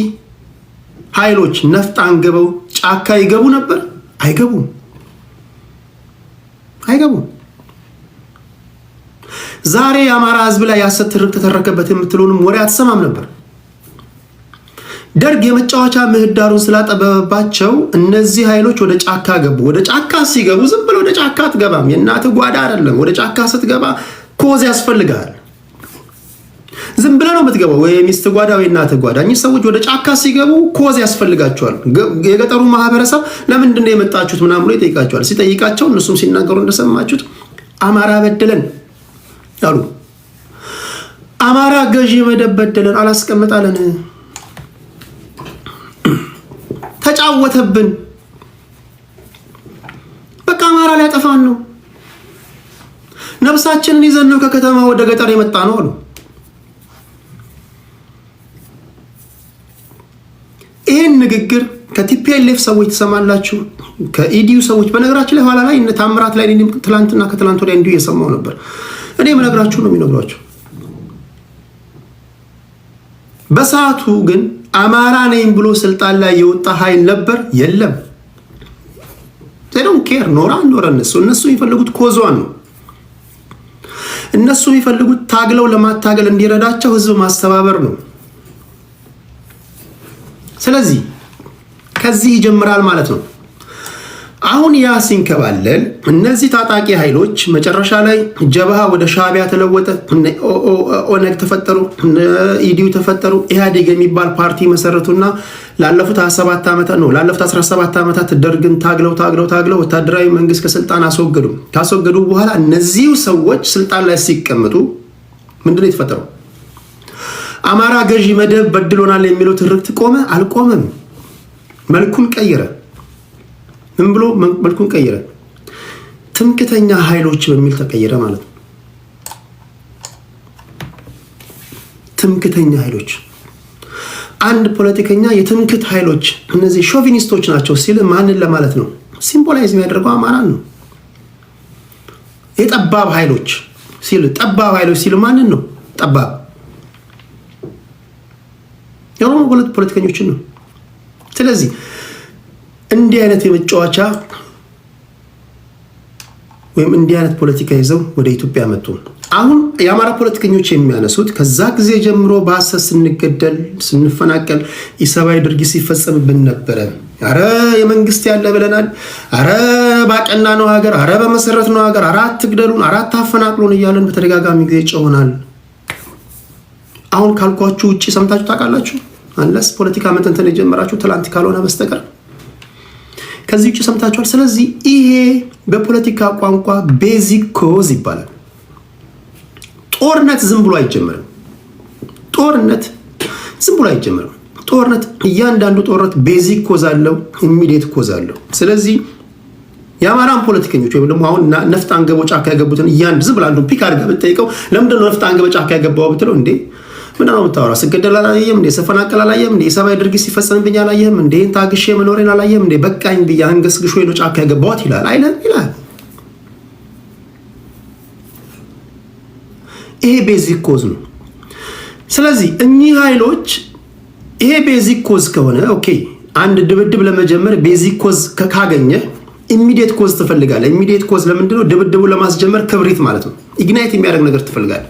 ኃይሎች ነፍጥ አንገበው ጫካ ይገቡ ነበር? አይገቡም። ዛሬ የአማራ ህዝብ ላይ ያሰት ትርክ ተተረከበት የምትሉንም ወሬ አትሰማም ነበር። ደርግ የመጫወቻ ምህዳሩን ስላጠበበባቸው እነዚህ ኃይሎች ወደ ጫካ ገቡ። ወደ ጫካ ሲገቡ ዝም ብሎ ወደ ጫካ አትገባም። የእናትህ ጓዳ አይደለም። ወደ ጫካ ስትገባ ኮዝ ያስፈልጋል። ዝም ብለህ ነው የምትገባው፣ ወይ ሚስት ጓዳ ወይ እናትህ ጓዳ። እኚህ ሰዎች ወደ ጫካ ሲገቡ ኮዝ ያስፈልጋቸዋል። የገጠሩ ማህበረሰብ ለምንድን ነው የመጣችሁት ምናምን ብሎ ይጠይቃቸዋል። ሲጠይቃቸው እነሱም ሲናገሩ እንደሰማችሁት አማራ በደለን አሉ። አማራ ገዢ መደብ በደለን፣ አላስቀምጣለን፣ ተጫወተብን፣ በቃ አማራ ሊያጠፋን ነው፣ ነፍሳችንን ይዘን ነው ከከተማ ወደ ገጠር የመጣ ነው አሉ። ይህን ንግግር ከቲፒኤልኤፍ ሰዎች ትሰማላችሁ፣ ከኢዲዩ ሰዎች። በነገራችን ላይ ኋላ ላይ እነ ታምራት ላይ ትላንትና ከትላንት ወዲያ እንዲሁ እየሰማው ነበር። እኔ የምነግራችሁ ነው የሚነግሯችሁ። በሰዓቱ ግን አማራ ነኝ ብሎ ስልጣን ላይ የወጣ ኃይል ነበር? የለም። ዶንት ኬር ኖራ ኖረ። እነሱ የሚፈልጉት ኮዟን ነው። እነሱ የሚፈልጉት ታግለው ለማታገል እንዲረዳቸው ህዝብ ማስተባበር ነው። ስለዚህ ከዚህ ይጀምራል ማለት ነው። አሁን ያ ሲንከባለል እነዚህ ታጣቂ ኃይሎች መጨረሻ ላይ ጀብሃ ወደ ሻዕቢያ ተለወጠ፣ ኦነግ ተፈጠሩ፣ ኢዲዩ ተፈጠሩ፣ ኢህአዴግ የሚባል ፓርቲ መሰረቱና ላለፉት 17 ዓመታት ደርግን ታግለው ወታደራዊ መንግስት ከስልጣን አስወገዱ። ካስወገዱ በኋላ እነዚሁ ሰዎች ስልጣን ላይ ሲቀመጡ ምንድነው የተፈጠረው? አማራ ገዢ መደብ በድሎናል የሚለው ትርክት ቆመ? አልቆመም። መልኩን ቀየረ። ምን ብሎ መልኩን ቀየረ? ትምክተኛ ኃይሎች በሚል ተቀየረ ማለት ነው። ትምክተኛ ኃይሎች። አንድ ፖለቲከኛ የትምክት ኃይሎች እነዚህ ሾቪኒስቶች ናቸው ሲል ማንን ለማለት ነው? ሲምቦላይዝ የሚያደርገው አማራን ነው። የጠባብ ኃይሎች ሲል ማንን ነው? ጠባብ የኦሮሞ ፖለቲከኞችን ነው። ስለዚህ እንዲህ አይነት የመጫወቻ ወይም እንዲህ አይነት ፖለቲካ ይዘው ወደ ኢትዮጵያ መጡ። አሁን የአማራ ፖለቲከኞች የሚያነሱት ከዛ ጊዜ ጀምሮ በሐሰት ስንገደል ስንፈናቀል ኢሰብአዊ ድርጊት ሲፈጸምብን ነበረ። አረ የመንግስት ያለ ብለናል፣ አረ ባቀና ነው ሀገር፣ አረ በመሰረት ነው ሀገር፣ አራት ትግደሉን፣ አራት አፈናቅሉን እያለን በተደጋጋሚ ጊዜ ጮሆናል። አሁን ካልኳችሁ ውጪ ሰምታችሁ ታውቃላችሁ? አንለስ ፖለቲካ መተንተን የጀመራችሁ ትላንት ካልሆነ በስተቀር ከዚህ ውጪ ሰምታችኋል። ስለዚህ ይሄ በፖለቲካ ቋንቋ ቤዚክ ኮዝ ይባላል። ጦርነት ዝም ብሎ አይጀምርም። ጦርነት እያንዳንዱ ጦርነት ቤዚክ ኮዝ አለው፣ ኢሚዲየት ኮዝ አለው። ስለዚህ የአማራን ፖለቲከኞች ወይም ደግሞ አሁን ነፍጥ አንገቦ ጫካ ያገቡትን ዝም ብላ አንዱን ፒክ አድርገህ ብትጠይቀው ለምንድን ነው ነፍጥ አንገቦ ጫካ ያገባው ብትለው እንዴ ምንድን ነው የምታወራው? ስገደል አላየህም እንዴ? ስፈናቀል አላየህም እንዴ? የሰብአዊ ድርጊት ሲፈጸምብኝ አላየህም እንዴ? ታግሼ መኖሬን አላየህም እንዴ? በቃኝ ብዬ አንገስግሾ ነው ጫካ ያገባሁት ይላል አይደል? ይላል። ይሄ ቤዚክ ኮዝ ነው። ስለዚህ እኚህ ኃይሎች ይሄ ቤዚክ ኮዝ ከሆነ ኦኬ፣ አንድ ድብድብ ለመጀመር ቤዚክ ኮዝ ካገኘ ኢሚዲየት ኮዝ ትፈልጋለህ። ኢሚዲየት ኮዝ ለምንድነው? ድብድቡ ለማስጀመር ክብሪት ማለት ነው። ኢግናይት የሚያደርግ ነገር ትፈልጋለህ።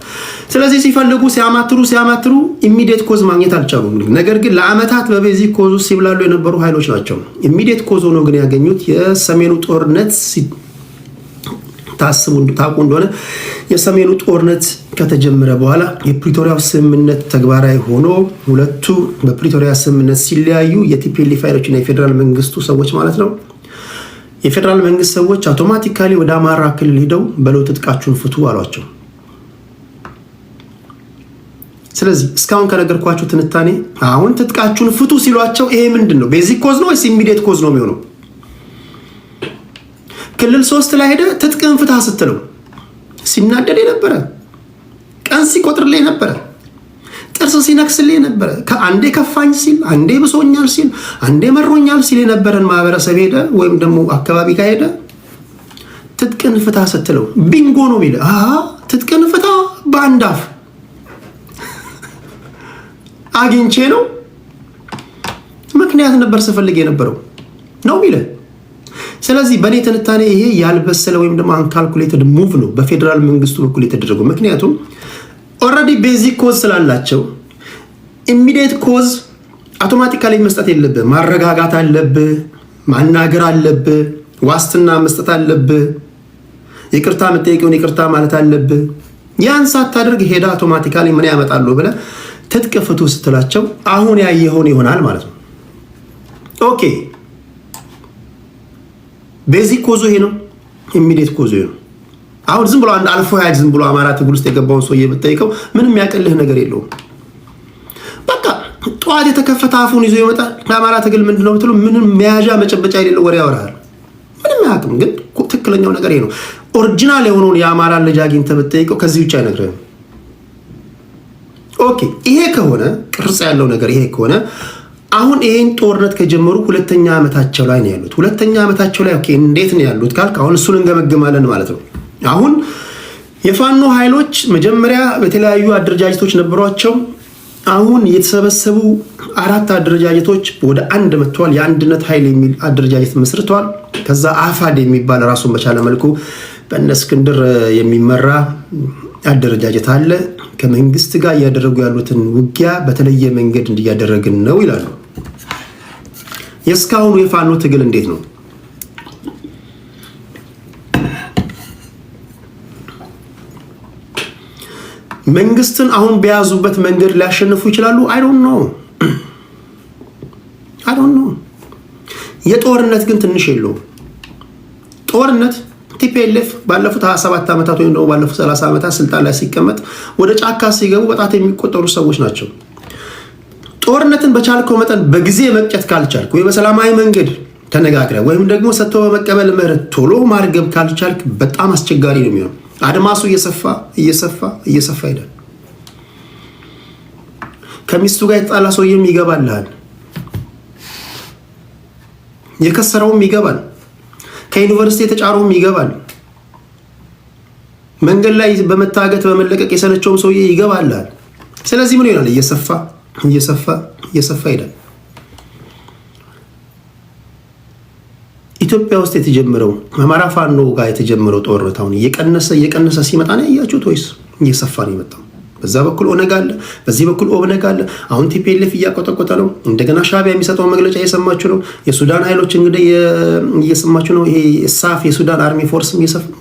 ስለዚህ ሲፈልጉ ሲያማትሩ ኢሚዲየት ኮዝ ማግኘት አልቻሉም። ነገር ግን ለአመታት በቤዚክ ኮዝ ሲብላሉ የነበሩ ኃይሎች ናቸው። ኢሚዲየት ኮዝ ሆኖ ግን ያገኙት የሰሜኑ ጦርነት ታውቁ እንደሆነ የሰሜኑ ጦርነት ከተጀመረ በኋላ የፕሪቶሪያው ስምምነት ተግባራዊ ሆኖ ሁለቱ በፕሪቶሪያ ስምምነት ሲለያዩ የቲፒኤልኤፍ ኃይሎችና የፌዴራል መንግስቱ ሰዎች ማለት ነው የፌዴራል መንግስት ሰዎች አውቶማቲካሊ ወደ አማራ ክልል ሄደው በለው ትጥቃችሁን ፍቱ አሏቸው። ስለዚህ እስካሁን ከነገርኳችሁ ትንታኔ አሁን ትጥቃችሁን ፍቱ ሲሏቸው ይሄ ምንድነው? ቤዚክ ኮዝ ነው ወይስ ኢሚዲየት ኮዝ ነው የሚሆነው? ክልል 3 ላይ ሄደ ትጥቅን ፍታ ስትለው ሲናደድ የነበረ ቀን ሲቆጥርልኝ ነበረ፣ ጥርስ ሲነክስልኝ ነበረ፣ አንዴ ከፋኝ ሲል፣ አንዴ ብሶኛል ሲል፣ አንዴ መሮኛል ሲል የነበረን ማህበረሰብ ሄደ ወይም ደግሞ አካባቢ ጋር ሄደ ትጥቅን ፍታ ስትለው ቢንጎ ነው ሚለ ትጥቅን ፍታ በአንድ አፍ አግኝቼ ነው ምክንያት ነበር ስፈልግ የነበረው ነው ሚለ። ስለዚህ በኔ ትንታኔ ይሄ ያልበሰለ ወይም ደግሞ አንካልኩሌትድ ሙቭ ነው በፌዴራል መንግስቱ በኩል የተደረገው። ምክንያቱም ኦልሬዲ ቤዚክ ኮዝ ስላላቸው ኢሚዲየት ኮዝ አውቶማቲካሊ መስጠት የለብህ። ማረጋጋት አለብህ፣ ማናገር አለብህ፣ ዋስትና መስጠት አለብህ፣ ይቅርታ መጠየቂውን ይቅርታ ማለት አለብህ። ያን ሳታደርግ ሄዳ አውቶማቲካሊ ምን ያመጣሉ ብለህ ትጥቅ ፍቱ ስትላቸው አሁን ያየኸውን ይሆናል ማለት ነው። ኦኬ ቤዚክ ኮዙ ይሄ ነው፣ ኢሚዲየት ኮዙ ይሄ ነው። አሁን ዝም ብሎ አንድ አልፎ ያጅ ዝም ብሎ አማራ ትግል ውስጥ የገባውን ሰውዬ ብትጠይቀው ምንም ያቀልህ ነገር የለውም። በቃ ጠዋት የተከፈተ አፉን ይዞ ይመጣል። ለአማራ ትግል ምንድነው ብትሉ ምንም መያዣ መጨበጫ የሌለው ወሬ ያወራል። ምንም አያውቅም። ግን ትክክለኛው ነገር ይሄ ነው። ኦሪጂናል የሆነውን የአማራ ልጅ አግኝተህ ብትጠይቀው ከዚህ ውጭ አይነግርህም። ኦኬ ይሄ ከሆነ ቅርጽ ያለው ነገር ይሄ ከሆነ አሁን ይሄን ጦርነት ከጀመሩ ሁለተኛ ዓመታቸው ላይ ነው ያሉት። ሁለተኛ ዓመታቸው ላይ ኦኬ እንዴት ነው ያሉት ካልክ አሁን እሱን እንገመግማለን ማለት ነው። አሁን የፋኖ ኃይሎች መጀመሪያ በተለያዩ አደረጃጀቶች ነበሯቸው። አሁን የተሰበሰቡ 4 አደረጃጀቶች ወደ አንድ መጥተዋል። የአንድነት ኃይል የሚል አደረጃጀት መስርተዋል። ከዛ አፋድ የሚባል ራሱን በቻለ መልኩ በእነ እስክንድር የሚመራ አደረጃጀት አለ። ከመንግስት ጋር እያደረጉ ያሉትን ውጊያ በተለየ መንገድ እንዲያደረግን ነው ይላሉ። የስካሁኑ የፋኖ ትግል እንዴት ነው? መንግስትን አሁን በያዙበት መንገድ ሊያሸንፉ ይችላሉ? አይ ዶንት ኖ። የጦርነት ግን ትንሽ የለውም። ጦርነት ቲፒኤልኤፍ ባለፉት 27 ዓመታት ወይም ደግሞ ባለፉት 30 ዓመታት ስልጣን ላይ ሲቀመጥ ወደ ጫካ ሲገቡ በጣት የሚቆጠሩ ሰዎች ናቸው። ጦርነትን በቻልከው መጠን በጊዜ መቅጨት ካልቻልክ ወይ በሰላማዊ መንገድ ተነጋግረ ወይም ደግሞ ሰጥቶ በመቀበል መርህ ቶሎ ማርገብ ካልቻልክ በጣም አስቸጋሪ ነው የሚሆነው። አድማሱ እየሰፋ ይሄዳል። ከሚስቱ ጋር የተጣላ ሰውዬም ይገባልሃል፣ የከሰረውም ይገባል፣ ከዩኒቨርሲቲ የተጫረውም ይገባል፣ መንገድ ላይ በመታገት በመለቀቅ የሰለቸውም ሰውዬ ይገባልሃል። ስለዚህ ምን ይሆናል? እየሰፋ ይሄዳል። ኢትዮጵያ ውስጥ የተጀመረው አማራ ፋኖ ጋር የተጀመረው ጦርነት አሁን እየቀነሰ ሲመጣ ነው ያያችሁት ወይስ እየሰፋ ነው የመጣው? በዛ በኩል ኦነግ አለ፣ በዚህ በኩል ኦብነግ አለ። አሁን ቲፒኤልኤፍ እያቆጠቆጠ ነው። እንደገና ሻዕቢያ የሚሰጠው መግለጫ እየሰማችሁ ነው። የሱዳን ኃይሎች እንግዲህ እየሰማችሁ ነው። ይሄ ሳፍ የሱዳን አርሚ ፎርስ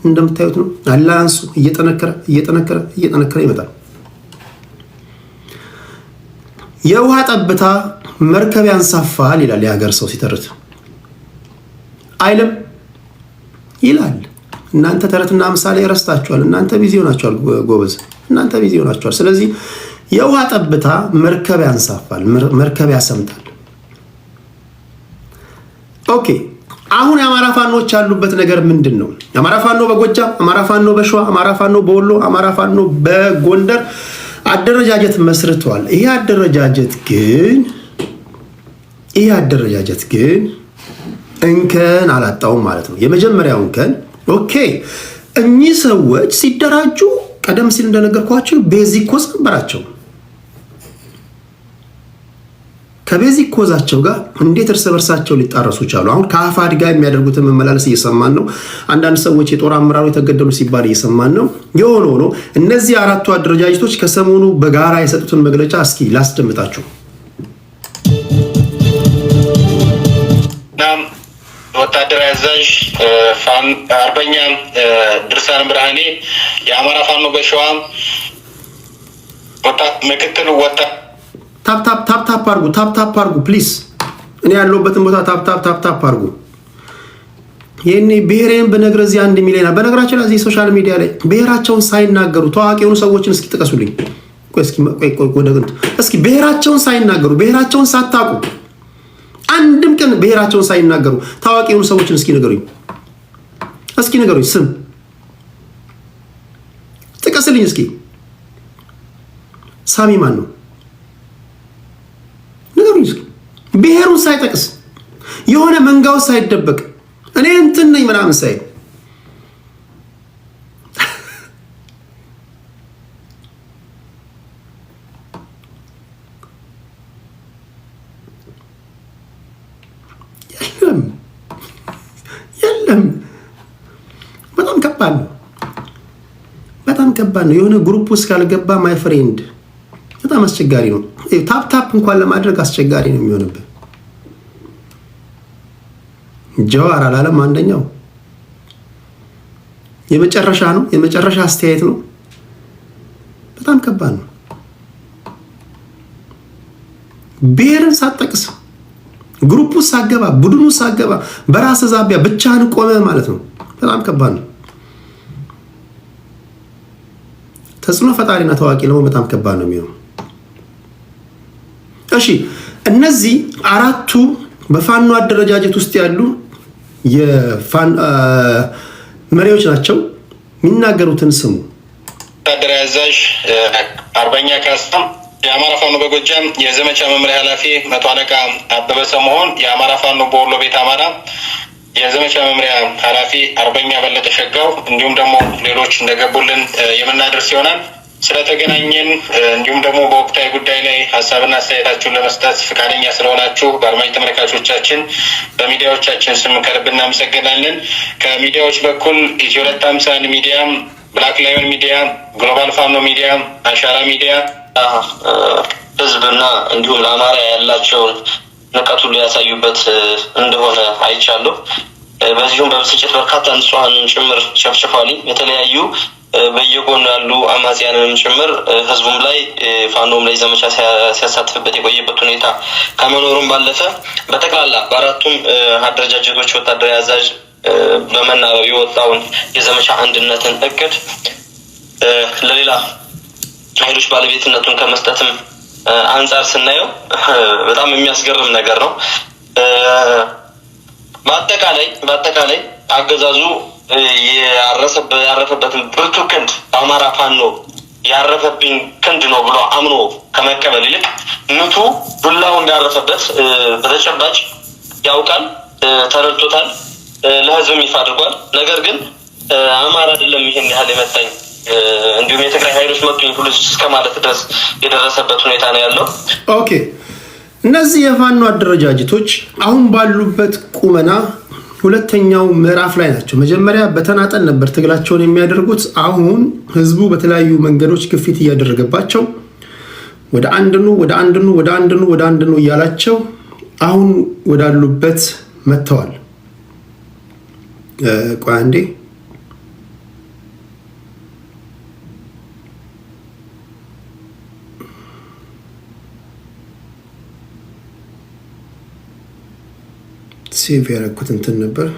እንደምታዩት ነው። አላያንሱ እየጠነከረ ይመጣል። የውሃ ጠብታ መርከብ ያንሳፋል ይላል የሀገር ሰው ሲተርት አይልም ይላል። እናንተ ተረትና ምሳሌ ረስታችኋል። እናንተ ቢዚ ሆናችኋል ጎበዝ፣ እናንተ ቢዚ ሆናችኋል። ስለዚህ የውሃ ጠብታ መርከብ ያንሳፋል፣ መርከብ ያሰምጣል። ኦኬ፣ አሁን የአማራ ፋኖች ያሉበት ነገር ምንድን ነው? አማራ ፋኖ በጎጃም፣ አማራ ፋኖ በሸዋ፣ አማራ ፋኖ በወሎ፣ አማራ ፋኖ በጎንደር አደረጃጀት መስርተዋል። ይሄ አደረጃጀት ግን እንከን አላጣውም ማለት ነው። የመጀመሪያው እንከን ኦኬ፣ እኚህ ሰዎች ሲደራጁ ቀደም ሲል እንደነገርኳቸው ቤዚክ ኮዝ ነበራቸው። ከቤዚክ ኮዛቸው ጋር እንዴት እርስ በርሳቸው ሊጣረሱ ቻሉ? አሁን ከአፋድ ጋር የሚያደርጉትን መመላለስ እየሰማን ነው። አንዳንድ ሰዎች የጦር አመራሩ የተገደሉ ሲባል እየሰማን ነው። የሆነ ሆኖ እነዚህ አራቱ አደረጃጀቶች ከሰሞኑ በጋራ የሰጡትን መግለጫ እስኪ ላስደምጣችሁ። ወታደራዊ አዛዥ አርበኛ ድርሳን ብርሃኔ የአማራ ፋኖ በሸዋ ምክትል ታፕ አርጉ ፕሊዝ። እኔ ያለሁበትን ቦታ ታፕ አርጉ። ይሄኔ ብሔሬን በነገር እዚህ 1 ሚሊዮን በነገራችን ላይ ሶሻል ሚዲያ ላይ ብሔራቸውን ሳይናገሩ ታዋቂ የሆኑ ሰዎችን እስኪ ጥቀሱልኝ። እስኪ ብሔራቸውን ሳይናገሩ ብሔራቸውን ሳታውቁ አንድም ቀን ብሔራቸውን ሳይናገሩ ታዋቂ የሆኑ ሰዎችን እስኪ ንገሩኝ። ስም ጥቀስልኝ እስኪ። ሳሚ ማን ነው? ንገሩኝ እስኪ። ብሔሩን ሳይጠቅስ የሆነ መንጋው ሳይደበቅ እኔ እንትን ነኝ ምናምን ሳይል የለም። በጣም ከባድ ነው። የሆነ ግሩፕ ውስጥ ካልገባ ማይ ፍሬንድ በጣም አስቸጋሪ ነው። ታፕ እንኳን ለማድረግ አስቸጋሪ ነው የሚሆንብህ። ጀዋር አላለም አንደኛው የመጨረሻ ነው፣ የመጨረሻ አስተያየት ነው። በጣም ከባድ ነው። ብሔርን ሳትጠቅስ ግሩፕ ውስጥ ሳገባ ቡድኑ ሳገባ በራስ ዛቢያ ብቻህን ቆመ ማለት ነው። በጣም ከባድ ነው። ተጽዕኖ ፈጣሪና ታዋቂ ነው። በጣም ከባድ ነው የሚሆነው። እሺ፣ እነዚህ አራቱ በፋኖ አደረጃጀት ውስጥ ያሉ መሪዎች ናቸው። የሚናገሩትን ስሙ። ወታደራዊ አዛዥ አርበኛ ካሳም የአማራ ፋኖ በጎጃም የዘመቻ መምሪያ ኃላፊ መቶ አለቃ አበበ ሰሞሆን፣ የአማራ ፋኖ በወሎ ቤት አማራ የዘመቻ መምሪያ ኃላፊ አርበኛ በለጠ ሸጋው፣ እንዲሁም ደግሞ ሌሎች እንደገቡልን የምናደርስ ይሆናል። ስለተገናኘን እንዲሁም ደግሞ በወቅታዊ ጉዳይ ላይ ሀሳብና አስተያየታችሁን ለመስጠት ፈቃደኛ ስለሆናችሁ በአድማጭ ተመልካቾቻችን በሚዲያዎቻችን ስም ከልብ እናመሰግናለን። ከሚዲያዎች በኩል ኢትዮ 251 ሚዲያ፣ ብላክ ላዮን ሚዲያ፣ ግሎባል ፋኖ ሚዲያ፣ አሻራ ሚዲያ ህዝብና እንዲሁም ለአማራ ያላቸውን ንቀቱን ሊያሳዩበት እንደሆነ አይቻለሁ። በዚሁም በብስጭት በርካታ ንጹሐንን ጭምር ጨፍጭፏል። የተለያዩ በየጎኑ ያሉ አማጽያንንም ጭምር ህዝቡም ላይ ፋኖም ላይ ዘመቻ ሲያሳትፍበት የቆየበት ሁኔታ ከመኖሩም ባለፈ በጠቅላላ በአራቱም አደረጃጀቶች ወታደራዊ አዛዥ በመናበብ የወጣውን የዘመቻ አንድነትን እቅድ ለሌላ ኃይሎች ባለቤትነቱን ከመስጠትም አንጻር ስናየው በጣም የሚያስገርም ነገር ነው። በአጠቃላይ አገዛዙ ያረፈበትን ብርቱ ክንድ አማራ ፋኖ ያረፈብኝ ክንድ ነው ብሎ አምኖ ከመቀበል ይልቅ ምቱ ዱላው እንዳረፈበት በተጨባጭ ያውቃል፣ ተረድቶታል፣ ለህዝብም ይፋ አድርጓል። ነገር ግን አማራ አይደለም ይሄን ያህል የመጣኝ እንዲሁም የትግራይ ኃይሎች መጡኝ ሁሉ እስከ ማለት ድረስ የደረሰበት ሁኔታ ነው ያለው። ኦኬ፣ እነዚህ የፋኖ አደረጃጀቶች አሁን ባሉበት ቁመና ሁለተኛው ምዕራፍ ላይ ናቸው። መጀመሪያ በተናጠል ነበር ትግላቸውን የሚያደርጉት። አሁን ህዝቡ በተለያዩ መንገዶች ግፊት እያደረገባቸው ወደ አንድኑ እያላቸው አሁን ወዳሉበት መጥተዋል። ቆይ አንዴ ሴቭ ያደረኩት እንትን ነበር።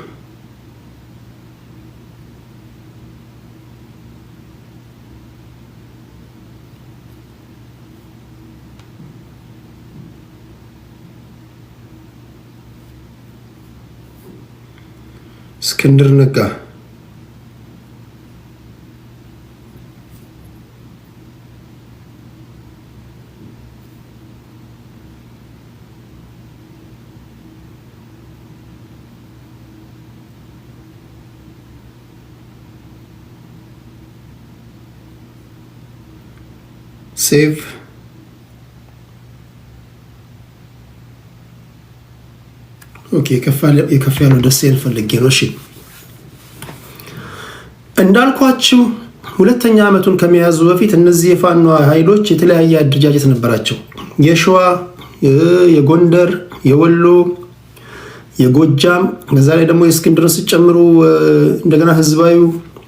እስክንድር ነጋ ሴቭ ኦኬ። የከፍ ያለው ደሴን ፈልጌ ነው። እሺ እንዳልኳችሁ ሁለተኛ ዓመቱን ከመያዙ በፊት እነዚህ የፋኖ ኃይሎች የተለያየ አደረጃጀት ነበራቸው። የሸዋ፣ የጎንደር፣ የወሎ፣ የጎጃም በዛ ላይ ደግሞ የእስክንድርን ሲጨምሩ እንደገና ህዝባዊ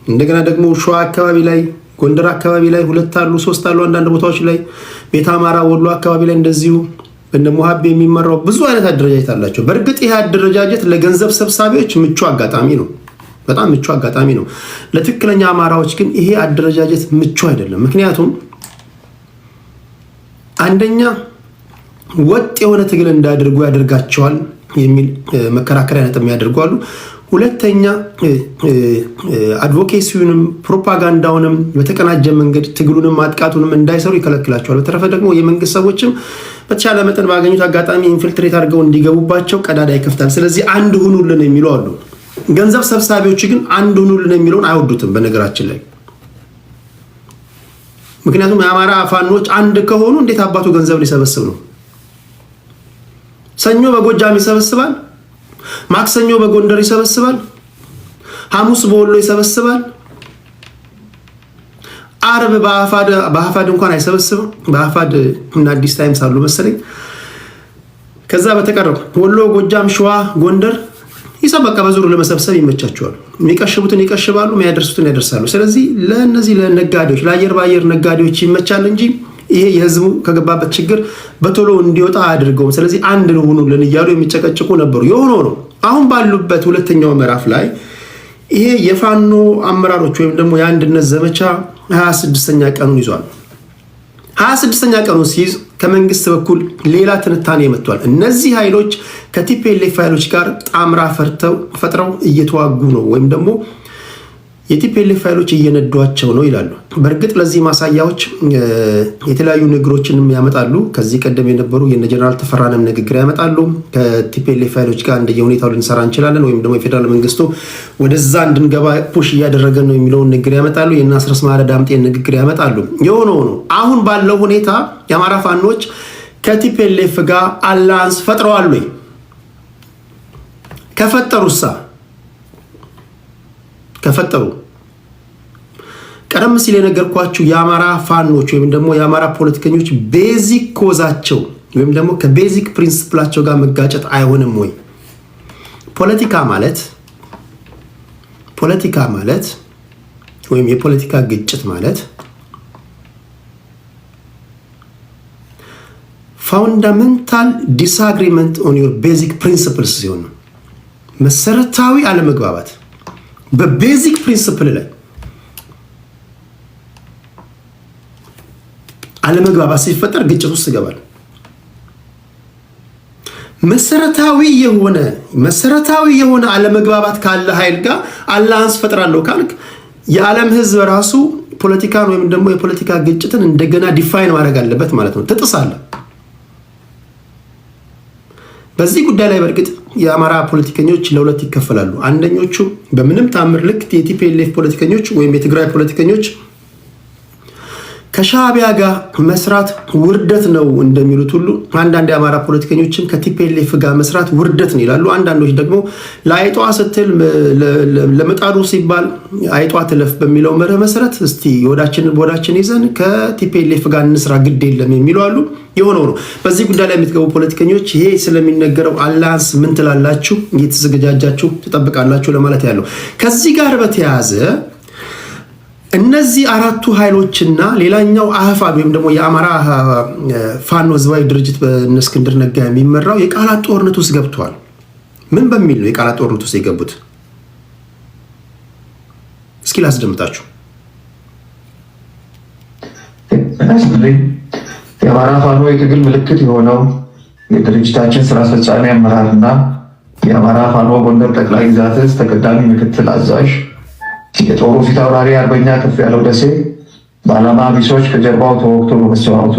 እንደገና ደግሞ ሸዋ አካባቢ ላይ ጎንደር አካባቢ ላይ 2 አሉ 3 አሉ። አንዳንድ ቦታዎች ላይ ቤተ አማራ ወሎ አካባቢ ላይ እንደዚሁ በእነ ሙሃቤ የሚመራው ብዙ አይነት አደረጃጀት አላቸው። በእርግጥ ይህ አደረጃጀት ለገንዘብ ሰብሳቢዎች ምቹ አጋጣሚ ነው፣ በጣም ምቹ አጋጣሚ ነው። ለትክክለኛ አማራዎች ግን ይሄ አደረጃጀት ምቹ አይደለም። ምክንያቱም አንደኛ ወጥ የሆነ ትግል እንዳያደርጉ ያደርጋቸዋል የሚል መከራከሪያ ነጥብ ያደርጓሉ። ሁለተኛ አድቮኬሲውንም ፕሮፓጋንዳውንም በተቀናጀ መንገድ ትግሉንም ማጥቃቱንም እንዳይሰሩ ይከለክላቸዋል። በተረፈ ደግሞ የመንግስት ሰዎችም በተቻለ መጠን ባገኙት አጋጣሚ ኢንፊልትሬት አድርገው እንዲገቡባቸው ቀዳዳ ይከፍታል። ስለዚህ አንድ ሁኑልን የሚሉ አሉ። ገንዘብ ሰብሳቢዎች ግን አንድ ሁኑልን የሚለውን አይወዱትም በነገራችን ላይ። ምክንያቱም የአማራ ፋኖች አንድ ከሆኑ እንዴት አባቱ ገንዘብ ሊሰበስብ ነው? ሰኞ በጎጃም ይሰበስባል፣ ማክሰኞ በጎንደር ይሰበስባል፣ ሐሙስ በወሎ ይሰበስባል፣ አርብ በአፋድ እንኳን አይሰበስብም። በአፋድ እና አዲስ ታይምስ አሉ መሰለኝ። ከዛ በተቀረው ወሎ፣ ጎጃም፣ ሸዋ፣ ጎንደር ይሰበቃ በዙር ለመሰብሰብ ይመቻቸዋል። የሚቀሽቡትን ይቀሽባሉ፣ የሚያደርሱትን ያደርሳሉ። ስለዚህ ለነዚህ ለነጋዴዎች ለአየር ባየር ነጋዴዎች ይመቻል እንጂ ይሄ የህዝቡ ከገባበት ችግር በቶሎ እንዲወጣ አያደርገውም። ስለዚህ አንድ ነው ሁኑልን እያሉ የሚጨቀጭቁ ነበሩ። የሆነው ነው አሁን ባሉበት ሁለተኛው ምዕራፍ ላይ ይሄ የፋኖ አመራሮች ወይም ደግሞ የአንድነት ዘመቻ 26ኛ ቀኑን ይዟል። 26ኛ ቀኑን ሲይዝ ከመንግስት በኩል ሌላ ትንታኔ መጥቷል። እነዚህ ኃይሎች ከቲፒኤልኤፍ ኃይሎች ጋር ጣምራ ፈጥረው እየተዋጉ ነው ወይም ደግሞ የቲፒኤልኤፍ ኃይሎች እየነዷቸው ነው ይላሉ። በእርግጥ ለዚህ ማሳያዎች የተለያዩ ንግግሮችንም ያመጣሉ። ከዚህ ቀደም የነበሩ የነ ጀነራል ተፈራንም ንግግር ያመጣሉ። ከቲፒኤልኤፍ ኃይሎች ጋር እንደየሁኔታው ልንሰራ እንችላለን ወይም ደግሞ የፌዴራል መንግስቱ ወደዛ እንድንገባ ፑሽ እያደረገ ነው የሚለውን ንግግር ያመጣሉ። የነ አስረስ ማረ ዳምጤን ንግግር ያመጣሉ። የሆነው ነው አሁን ባለው ሁኔታ የአማራ ፋኖች ከቲፒኤልኤፍ ጋር አላያንስ ፈጥረዋል ወይ? ከፈጠሩ ቀደም ሲል የነገርኳችሁ የአማራ ፋኖች ወይም ደግሞ የአማራ ፖለቲከኞች ቤዚክ ኮዛቸው ወይም ደግሞ ከቤዚክ ፕሪንሲፕላቸው ጋር መጋጨት አይሆንም ወይ? ፖለቲካ ማለት ወይም የፖለቲካ ግጭት ማለት ፋውንዳሜንታል ዲስአግሪመንት ኦን ዮር ቤዚክ ፕሪንሲፕልስ ሲሆን መሰረታዊ አለመግባባት በቤዚክ ፕሪንሲፕል ላይ አለመግባባት ሲፈጠር ግጭት ውስጥ ይገባል። መሰረታዊ የሆነ አለመግባባት ካለ ኃይል ጋር አላያንስ ፈጥራለሁ ካልክ የዓለም ህዝብ ራሱ ፖለቲካን ወይም ደግሞ የፖለቲካ ግጭትን እንደገና ዲፋይን ማድረግ አለበት ማለት ነው። ትጥሳለህ። በዚህ ጉዳይ ላይ በእርግጥ የአማራ ፖለቲከኞች ለሁለት ይከፈላሉ። አንደኞቹ በምንም ታምር ልክ የቲፒኤልኤፍ ፖለቲከኞች ወይም የትግራይ ፖለቲከኞች ከሻዕቢያ ጋር መስራት ውርደት ነው እንደሚሉት ሁሉ አንዳንድ የአማራ ፖለቲከኞችም ከቲፒኤልኤፍ ጋር መስራት ውርደት ነው ይላሉ። አንዳንዶች ደግሞ ለአይጧ ስትል ለመጣዱ ሲባል አይጧ ትለፍ በሚለው መርህ መሰረት እስቲ ወዳችን ይዘን ከቲፒኤልኤፍ ጋር እንስራ ግድ የለም የሚሉ አሉ። የሆነው ነው። በዚህ ጉዳይ ላይ የምትገቡ ፖለቲከኞች ይሄ ስለሚነገረው አላያንስ ምን ትላላችሁ? እየተዘገጃጃችሁ ትጠብቃላችሁ ለማለት ያለው። ከዚህ ጋር በተያያዘ እነዚህ አራቱ ኃይሎችና ሌላኛው አህፋድ ወይም ደግሞ የአማራ ፋኖ ህዝባዊ ድርጅት በእነ እስክንድር ነጋ የሚመራው የቃላት ጦርነት ውስጥ ገብተዋል። ምን በሚል ነው የቃላት ጦርነት ውስጥ የገቡት? እስኪ ላስደምጣችሁ። የአማራ ፋኖ የትግል ምልክት የሆነው የድርጅታችን ስራ አስፈጻሚ አመራርና የአማራ ፋኖ ጎንደር ጠቅላይ ግዛት ዕዝ ተቀዳሚ ምክትል አዛዥ የጦሩ ፊት አውራሪ አርበኛ ከፍያለው ደሴ በዓላማ ቢሶች ከጀርባው ተወግቶ በመሰዋቱ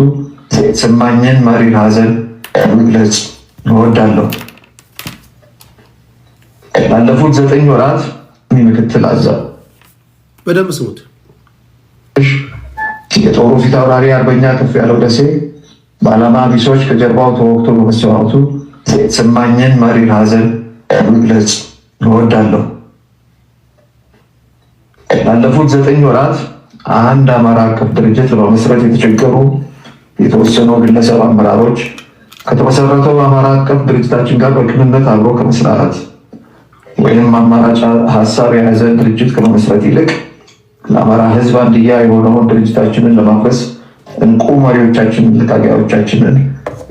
የተሰማኝን መሪር ሐዘን መግለጽ እወዳለሁ። ባለፉት 9 ወራት ምክትል አዛዥ በደንብ ስሙት። የጦሩ ፊት አውራሪ አርበኛ ከፍያለው ደሴ በዓላማ ቢሶች ከጀርባው ተወግቶ በመሰዋቱ የተሰማኝን መሪር ሐዘን መግለጽ እወዳለሁ። ባለፉት 9 ወራት አንድ አማራ አቀፍ ድርጅት ለመመስረት የተቸገሩ የተወሰኑ ግለሰብ አመራሮች ከተመሰረተው አማራ አቀፍ ድርጅታችን ጋር በቅንነት አብሮ ከመስራት ወይም አማራጭ ሀሳብ የያዘ ድርጅት ከመመስረት ይልቅ ለአማራ ሕዝብ አንድያ የሆነውን ድርጅታችንን ለማፍረስ እንቁ መሪዎቻችንን ታጋዮቻችንን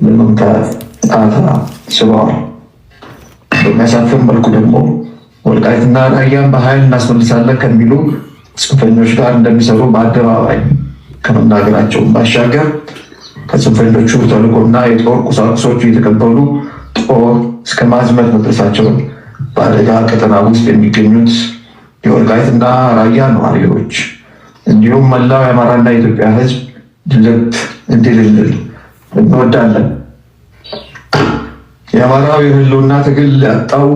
ለመምታት ጣታ ስበዋል። በሚያሳፍር መልኩ ደግሞ ወልቃይትና ራያን በኃይል እናስመልሳለን ከሚሉ ጽንፈኞች ጋር እንደሚሰሩ በአደባባይ ከመናገራቸው ባሻገር ከጽንፈኞቹ ተልዕኮና የጦር ቁሳቁሶች የተቀበሉ ጦር እስከ ማዝመት መድረሳቸውን በአደጋ ቀጠና ውስጥ የሚገኙት የወልቃይትና ራያ ነዋሪዎች እንዲሁም መላው የአማራና የኢትዮጵያ ሕዝብ ድልት እንዲልል እንወዳለን። የአማራው የህልውና ትግል ያጣው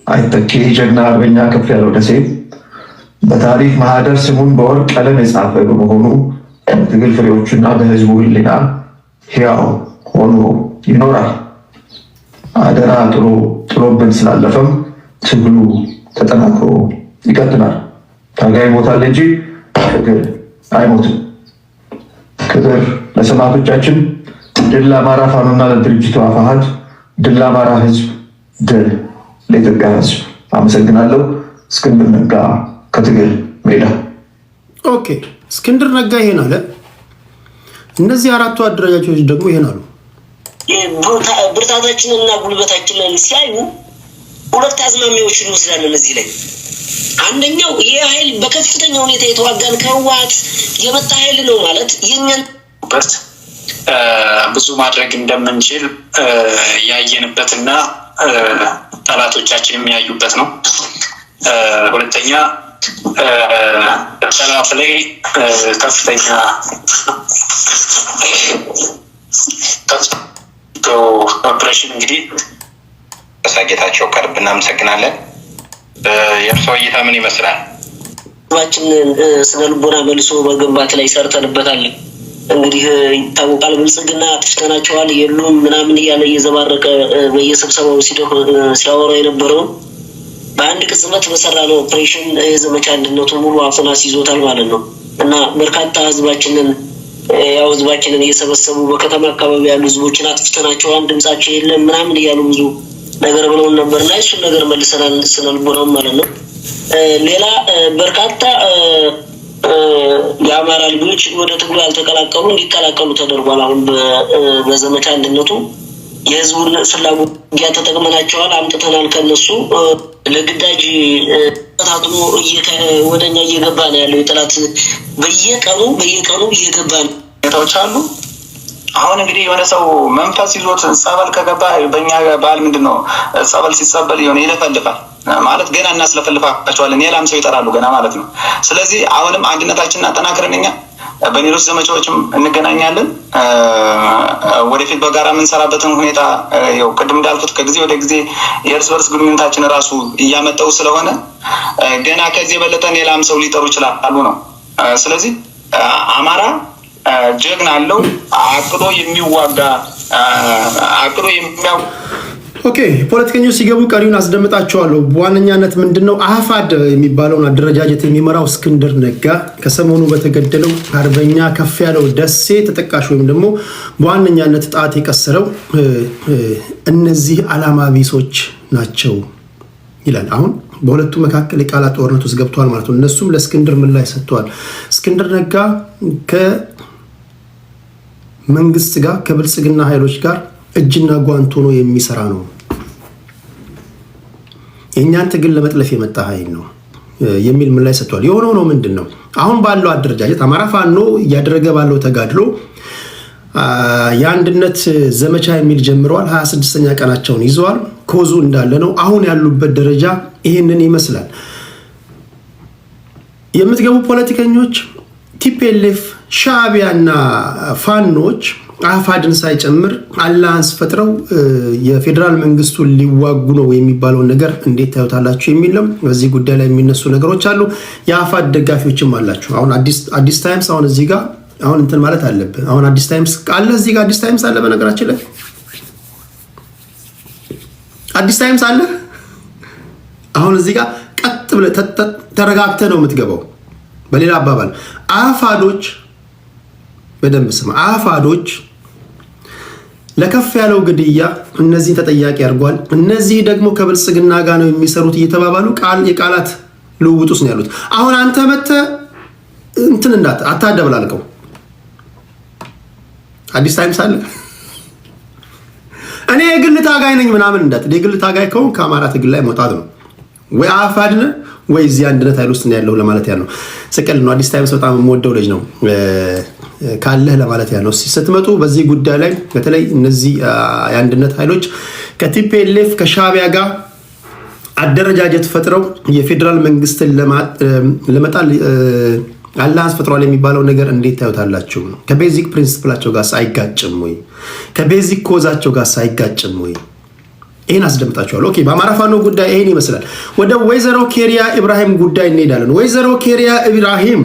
አይተኬ ጀግና አርበኛ ከፍያለው ደሴ በታሪክ ማህደር ስሙን በወርቅ ቀለም የጻፈ በመሆኑ በትግል ፍሬዎቹና በህዝቡ ህሊና ሕያው ሆኖ ይኖራል። አደራ ጥሎብን ስላለፈም ትግሉ ተጠናክሮ ይቀጥላል። ታጋይ ይሞታል እንጂ ትግል አይሞትም። ክብር ለሰማዕቶቻችን። ድል ለአማራ ፋኖና ለድርጅቱ አፋሕድ። ድል ለአማራ ህዝብ፣ ድል ለኢትዮጵያ ህዝብ። አመሰግናለሁ። እስክንድር ነጋ ከትግል ሜዳ። ኦኬ፣ እስክንድር ነጋ ይሄን አለ። እነዚህ አራቱ አደረጃጆች ደግሞ ይሄን አሉ። ብርታታችንና ጉልበታችንን ሲያዩ ሁለት አዝማሚያዎች እንወስዳለን እዚህ ላይ። አንደኛው ይህ ኃይል በከፍተኛ ሁኔታ የተዋጋን ከህወሓት የመጣ ኃይል ነው ማለት የኛን ብዙ ማድረግ እንደምንችል ያየንበትና ጠላቶቻችን የሚያዩበት ነው። ሁለተኛ ጠላት ላይ ከፍተኛ ኦፕሬሽን እንግዲህ ጌታቸው ከልብ እናመሰግናለን። የእርስዎ እይታ ምን ይመስላል? ህዝባችንን ስነ ልቦና መልሶ በግንባት ላይ ሰርተንበታል። እንግዲህ ይታወቃል። ብልጽግና አጥፍተናቸዋል የሉም ምናምን እያለ እየዘባረቀ በየስብሰባው ሲያወራ የነበረው በአንድ ቅጽበት በሰራነው ኦፕሬሽን የዘመቻ አንድነቱ ሙሉ አፍናስ ይዞታል ማለት ነው እና በርካታ ህዝባችንን እየሰበሰቡ በከተማ አካባቢ ያሉ ህዝቦችን አጥፍተናቸዋል፣ ድምጻቸው የለም ምናምን እያሉ ብዙ ነገር ብለውን ነበር እና እሱን ነገር መልሰናል ስነ ልቦናውን ማለት ነው። ሌላ በርካታ የአማራ ልጆች ወደ ትግሉ ያልተቀላቀሉ እንዲቀላቀሉ ተደርጓል። አሁን በዘመቻ አንድነቱ የህዝቡን ፍላጎት ተጠቅመናቸዋል፣ አምጥተናል። ከነሱ ለግዳጅ ተታጥሞ ወደኛ እየገባ ነው ያለው። የጠላት በየቀኑ እየገባ ነው ሁኔታዎች አሉ። አሁን እንግዲህ የሆነ ሰው መንፈስ ይዞት ጸበል ከገባ በእኛ ባህል ምንድን ነው ጸበል ሲጸበል የሆነ ይለፈልፋል ማለት ገና እናስለፈልፋቸዋለን። የላም ሰው ይጠራሉ ገና ማለት ነው። ስለዚህ አሁንም አንድነታችንን አጠናክረን እኛ በሌሎች ዘመቻዎችም እንገናኛለን። ወደፊት በጋራ የምንሰራበትን ሁኔታ ያው ቅድም እንዳልኩት ከጊዜ ወደ ጊዜ የእርስ በርስ ግንኙነታችን ራሱ እያመጣው ስለሆነ ገና ከዚህ የበለጠ ሌላም ሰው ሊጠሩ ይችላሉ ነው። ስለዚህ አማራ ጀግና አለው፣ አቅዶ የሚዋጋ አቅዶ የሚያው ኦኬ። ፖለቲከኞች ሲገቡ ቀሪውን አስደምጣቸዋለሁ። በዋነኛነት ምንድነው አህፋድ የሚባለውን አደረጃጀት የሚመራው እስክንድር ነጋ ከሰሞኑ በተገደለው አርበኛ ከፍያለው ደሴ ተጠቃሽ ወይም ደግሞ በዋነኛነት ጣት የቀሰረው እነዚህ ዓላማ ቢሶች ናቸው ይላል። አሁን በሁለቱ መካከል የቃላት ጦርነት ውስጥ ገብተዋል ማለት ነው። እነሱም ለእስክንድር ምላሽ ሰጥተዋል። እስክንድር ነጋ ከመንግስት ጋር ከብልጽግና ኃይሎች ጋር እጅና ጓንት ሆኖ የሚሰራ ነው። የእኛን ትግል ለመጥለፍ የመጣ ኃይል ነው የሚል ምላሽ ሰጥቷል። የሆነው ነው ምንድን ነው አሁን ባለው አደረጃጀት አማራ ፋኖ እያደረገ ባለው ተጋድሎ የአንድነት ዘመቻ የሚል ጀምረዋል። 26ኛ ቀናቸውን ይዘዋል። ኮዙ እንዳለ ነው። አሁን ያሉበት ደረጃ ይህንን ይመስላል። የምትገቡ ፖለቲከኞች ቲፒኤልኤፍ ሻዕቢያና ፋኖች አፋድን ሳይጨምር አላንስ ፈጥረው የፌዴራል መንግስቱን ሊዋጉ ነው የሚባለውን ነገር እንዴት ታዩታላችሁ የሚል ነው። በዚህ ጉዳይ ላይ የሚነሱ ነገሮች አሉ። የአፋድ ደጋፊዎችም አላችሁ። አሁን አዲስ ታይምስ አሁን እዚህ ጋር አሁን እንትን ማለት አለብን። አሁን አዲስ ታይምስ አለ፣ እዚህ ጋር አዲስ ታይምስ አለ። በነገራችን ላይ አዲስ ታይምስ አለ። አሁን እዚህ ጋር ቀጥ ብለህ ተረጋግተህ ነው የምትገባው። በሌላ አባባል አፋዶች በደንብ ስማ፣ አፋዶች ለከፍ ያለው ግድያ እነዚህን ተጠያቂ አድርጓል። እነዚህ ደግሞ ከብልጽግና ጋር ነው የሚሰሩት እየተባባሉ የቃላት ልውውጥ ነው ያሉት። አሁን አንተ መተህ እንትን አታደብላልቀው። አዲስ ታይምስ አለ። እኔ የግል ታጋይ ነኝ ምናምን እንዳትል። የግል ታጋይ ከሆንክ ከአማራ ትግል ላይ መውጣት ነው። ወይ አፋድ ነህ ወይ እዚህ አንድነት ኃይል ውስጥ ነው ያለው ለማለት ያለው ስቀል ነው። አዲስ ታይምስ በጣም የምወደው ልጅ ነው ካለህ ለማለት ያለው። ስትመጡ በዚህ ጉዳይ ላይ በተለይ እነዚህ የአንድነት ኃይሎች ከቲፒኤልኤፍ ከሻዕቢያ ጋር አደረጃጀት ፈጥረው የፌዴራል መንግስትን ለመጣል አላንስ ፈጥሯል የሚባለው ነገር እንዴት ታዩታላችሁ? ከቤዚክ ፕሪንሲፕላቸው ጋር ሳይጋጭም ወይ ከቤዚክ ኮዛቸው ጋር ሳይጋጭም ወይ? ይህን አስደምጣችኋል። ኦኬ፣ በአማራ ፋኖ ጉዳይ ይህን ይመስላል። ወደ ወይዘሮ ኬሪያ ኢብራሂም ጉዳይ እንሄዳለን። ወይዘሮ ኬሪያ ኢብራሂም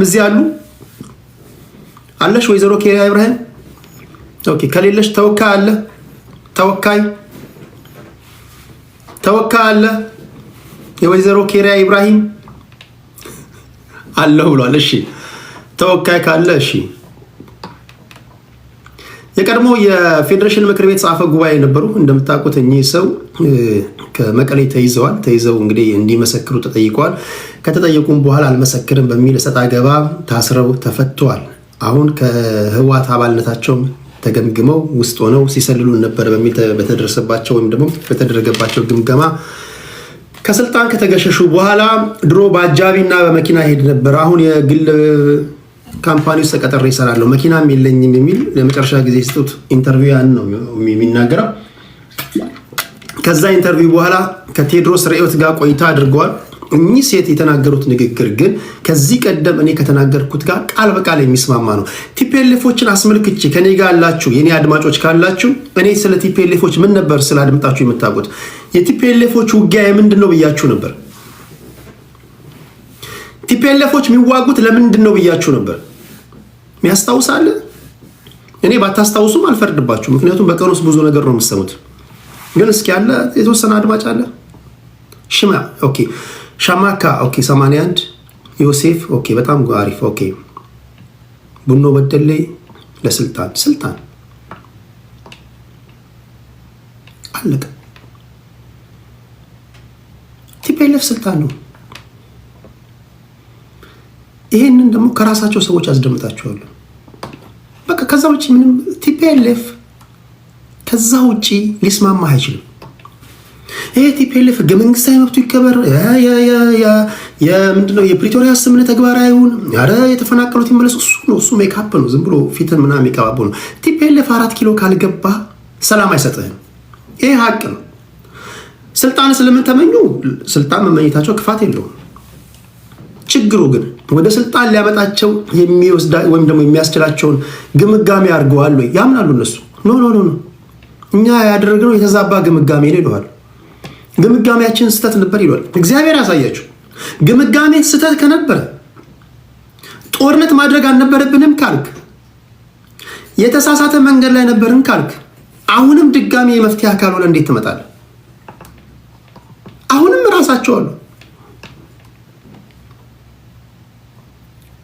እዚህ አሉ አለሽ? ወይዘሮ ኬሪያ ኢብራሂም ኦኬ። ከሌለሽ ተወካይ አለ፣ ተወካይ አለ። የወይዘሮ ኬሪያ ኢብራሂም አለው ብሏል። እሺ፣ ተወካይ ካለ እሺ። የቀድሞ የፌዴሬሽን ምክር ቤት ጸሐፌ ጉባኤ ነበሩ። እንደምታውቁት እኚህ ሰው ከመቀሌ ተይዘው እንግዲህ እንዲመሰክሩ ተጠይቀዋል። ከተጠየቁም በኋላ አልመሰክርም በሚል እሰጥ አገባ ታስረው ተፈተዋል። አሁን ከህወሓት አባልነታቸው ተገምግመው ውስጥ ሆነው ሲሰልሉ ነበር በሚል በተደረሰባቸው ወይም ደግሞ በተደረገባቸው ግምገማ ከስልጣን ከተገሸሹ በኋላ ድሮ በአጃቢና በመኪና ሄድ ነበር፣ አሁን የግል ካምፓኒ ውስጥ ተቀጥሬ እሰራለሁ፣ መኪናም የለኝም የሚል ለመጨረሻ ጊዜ የሰጡት ኢንተርቪው ያን ነው የሚናገረው። ከዛ ኢንተርቪው በኋላ ከቴዎድሮስ ርዕዮት ጋር ቆይታ አድርገዋል። እኚህ ሴት የተናገሩት ንግግር ግን ከዚህ ቀደም እኔ ከተናገርኩት ጋር ቃል በቃል የሚስማማ ነው። ቲፒኤልኤፎችን አስመልክቼ ከኔ ጋር ያላችሁ የኔ አድማጮች ካላችሁ እኔ ስለ ቲፒኤልኤፎች ምን ነበር ስላድምጣችሁ የምታውቁት? የቲፒኤልኤፎች ውጊያ የምንድን ነው ብያችሁ ነበር። ቲፒኤልኤፎች የሚዋጉት ለምንድን ነው ብያችሁ ነበር። የሚያስታውሳለ? እኔ ባታስታውሱም አልፈርድባችሁ፣ ምክንያቱም በቀን ውስጥ ብዙ ነገር ነው የምትሰሙት። ግን እስኪ ያለ የተወሰነ አድማጭ አለ። ሽማ ኦኬ፣ ሻማካ ኦኬ፣ 81 ዮሴፍ ኦኬ፣ በጣም አሪፍ ኦኬ። ቡኖ በደሌ ለስልጣን አለቀ። ቲፒኤልኤፍ ስልጣን ነው። ይሄንን ደግሞ ከራሳቸው ሰዎች አስደምጣቸዋለሁ። በቃ ከዛ ውጪ ምንም ቲፒኤልኤፍ ከዛ ውጪ ሊስማማ አይችልም። ይሄ ቲፒኤልኤፍ ህገ መንግስታዊ መብቱ ይከበር፣ ምንድነው የፕሪቶሪያ ስምምነት ተግባራዊ ይሁን፣ ኧረ የተፈናቀሉት ይመለሱ፣ እሱ ነው፣ እሱ ሜካፕ ነው፣ ዝም ብሎ ፊትን ምናምን የሚቀባቡ ነው። ቲፒኤልኤፍ 4 ኪሎ ካልገባ ሰላም አይሰጥህም። ይሄ ሀቅ ነው። ስልጣን ስለምንተመኙ ስልጣን መመኘታቸው ክፋት የለውም። ችግሩ ግን ወደ ስልጣን ሊያመጣቸው የሚወስዳ ወይም ደግሞ የሚያስችላቸውን ግምጋሜ አድርገዋል ወይ ያምናሉ እነሱ? ኖ ኖ ኖ፣ እኛ ያደረግነው የተዛባ ግምጋሜ ነው ይለዋል። ግምጋሜያችን ስህተት ነበር ይሏል። እግዚአብሔር ያሳያችሁ። ግምጋሜ ስህተት ከነበረ ጦርነት ማድረግ አልነበረብንም ካልክ፣ የተሳሳተ መንገድ ላይ ነበርን ካልክ፣ አሁንም ድጋሚ የመፍትሄ አካል ሆነ እንዴት ትመጣለህ? አሁንም ራሳቸው አሉ።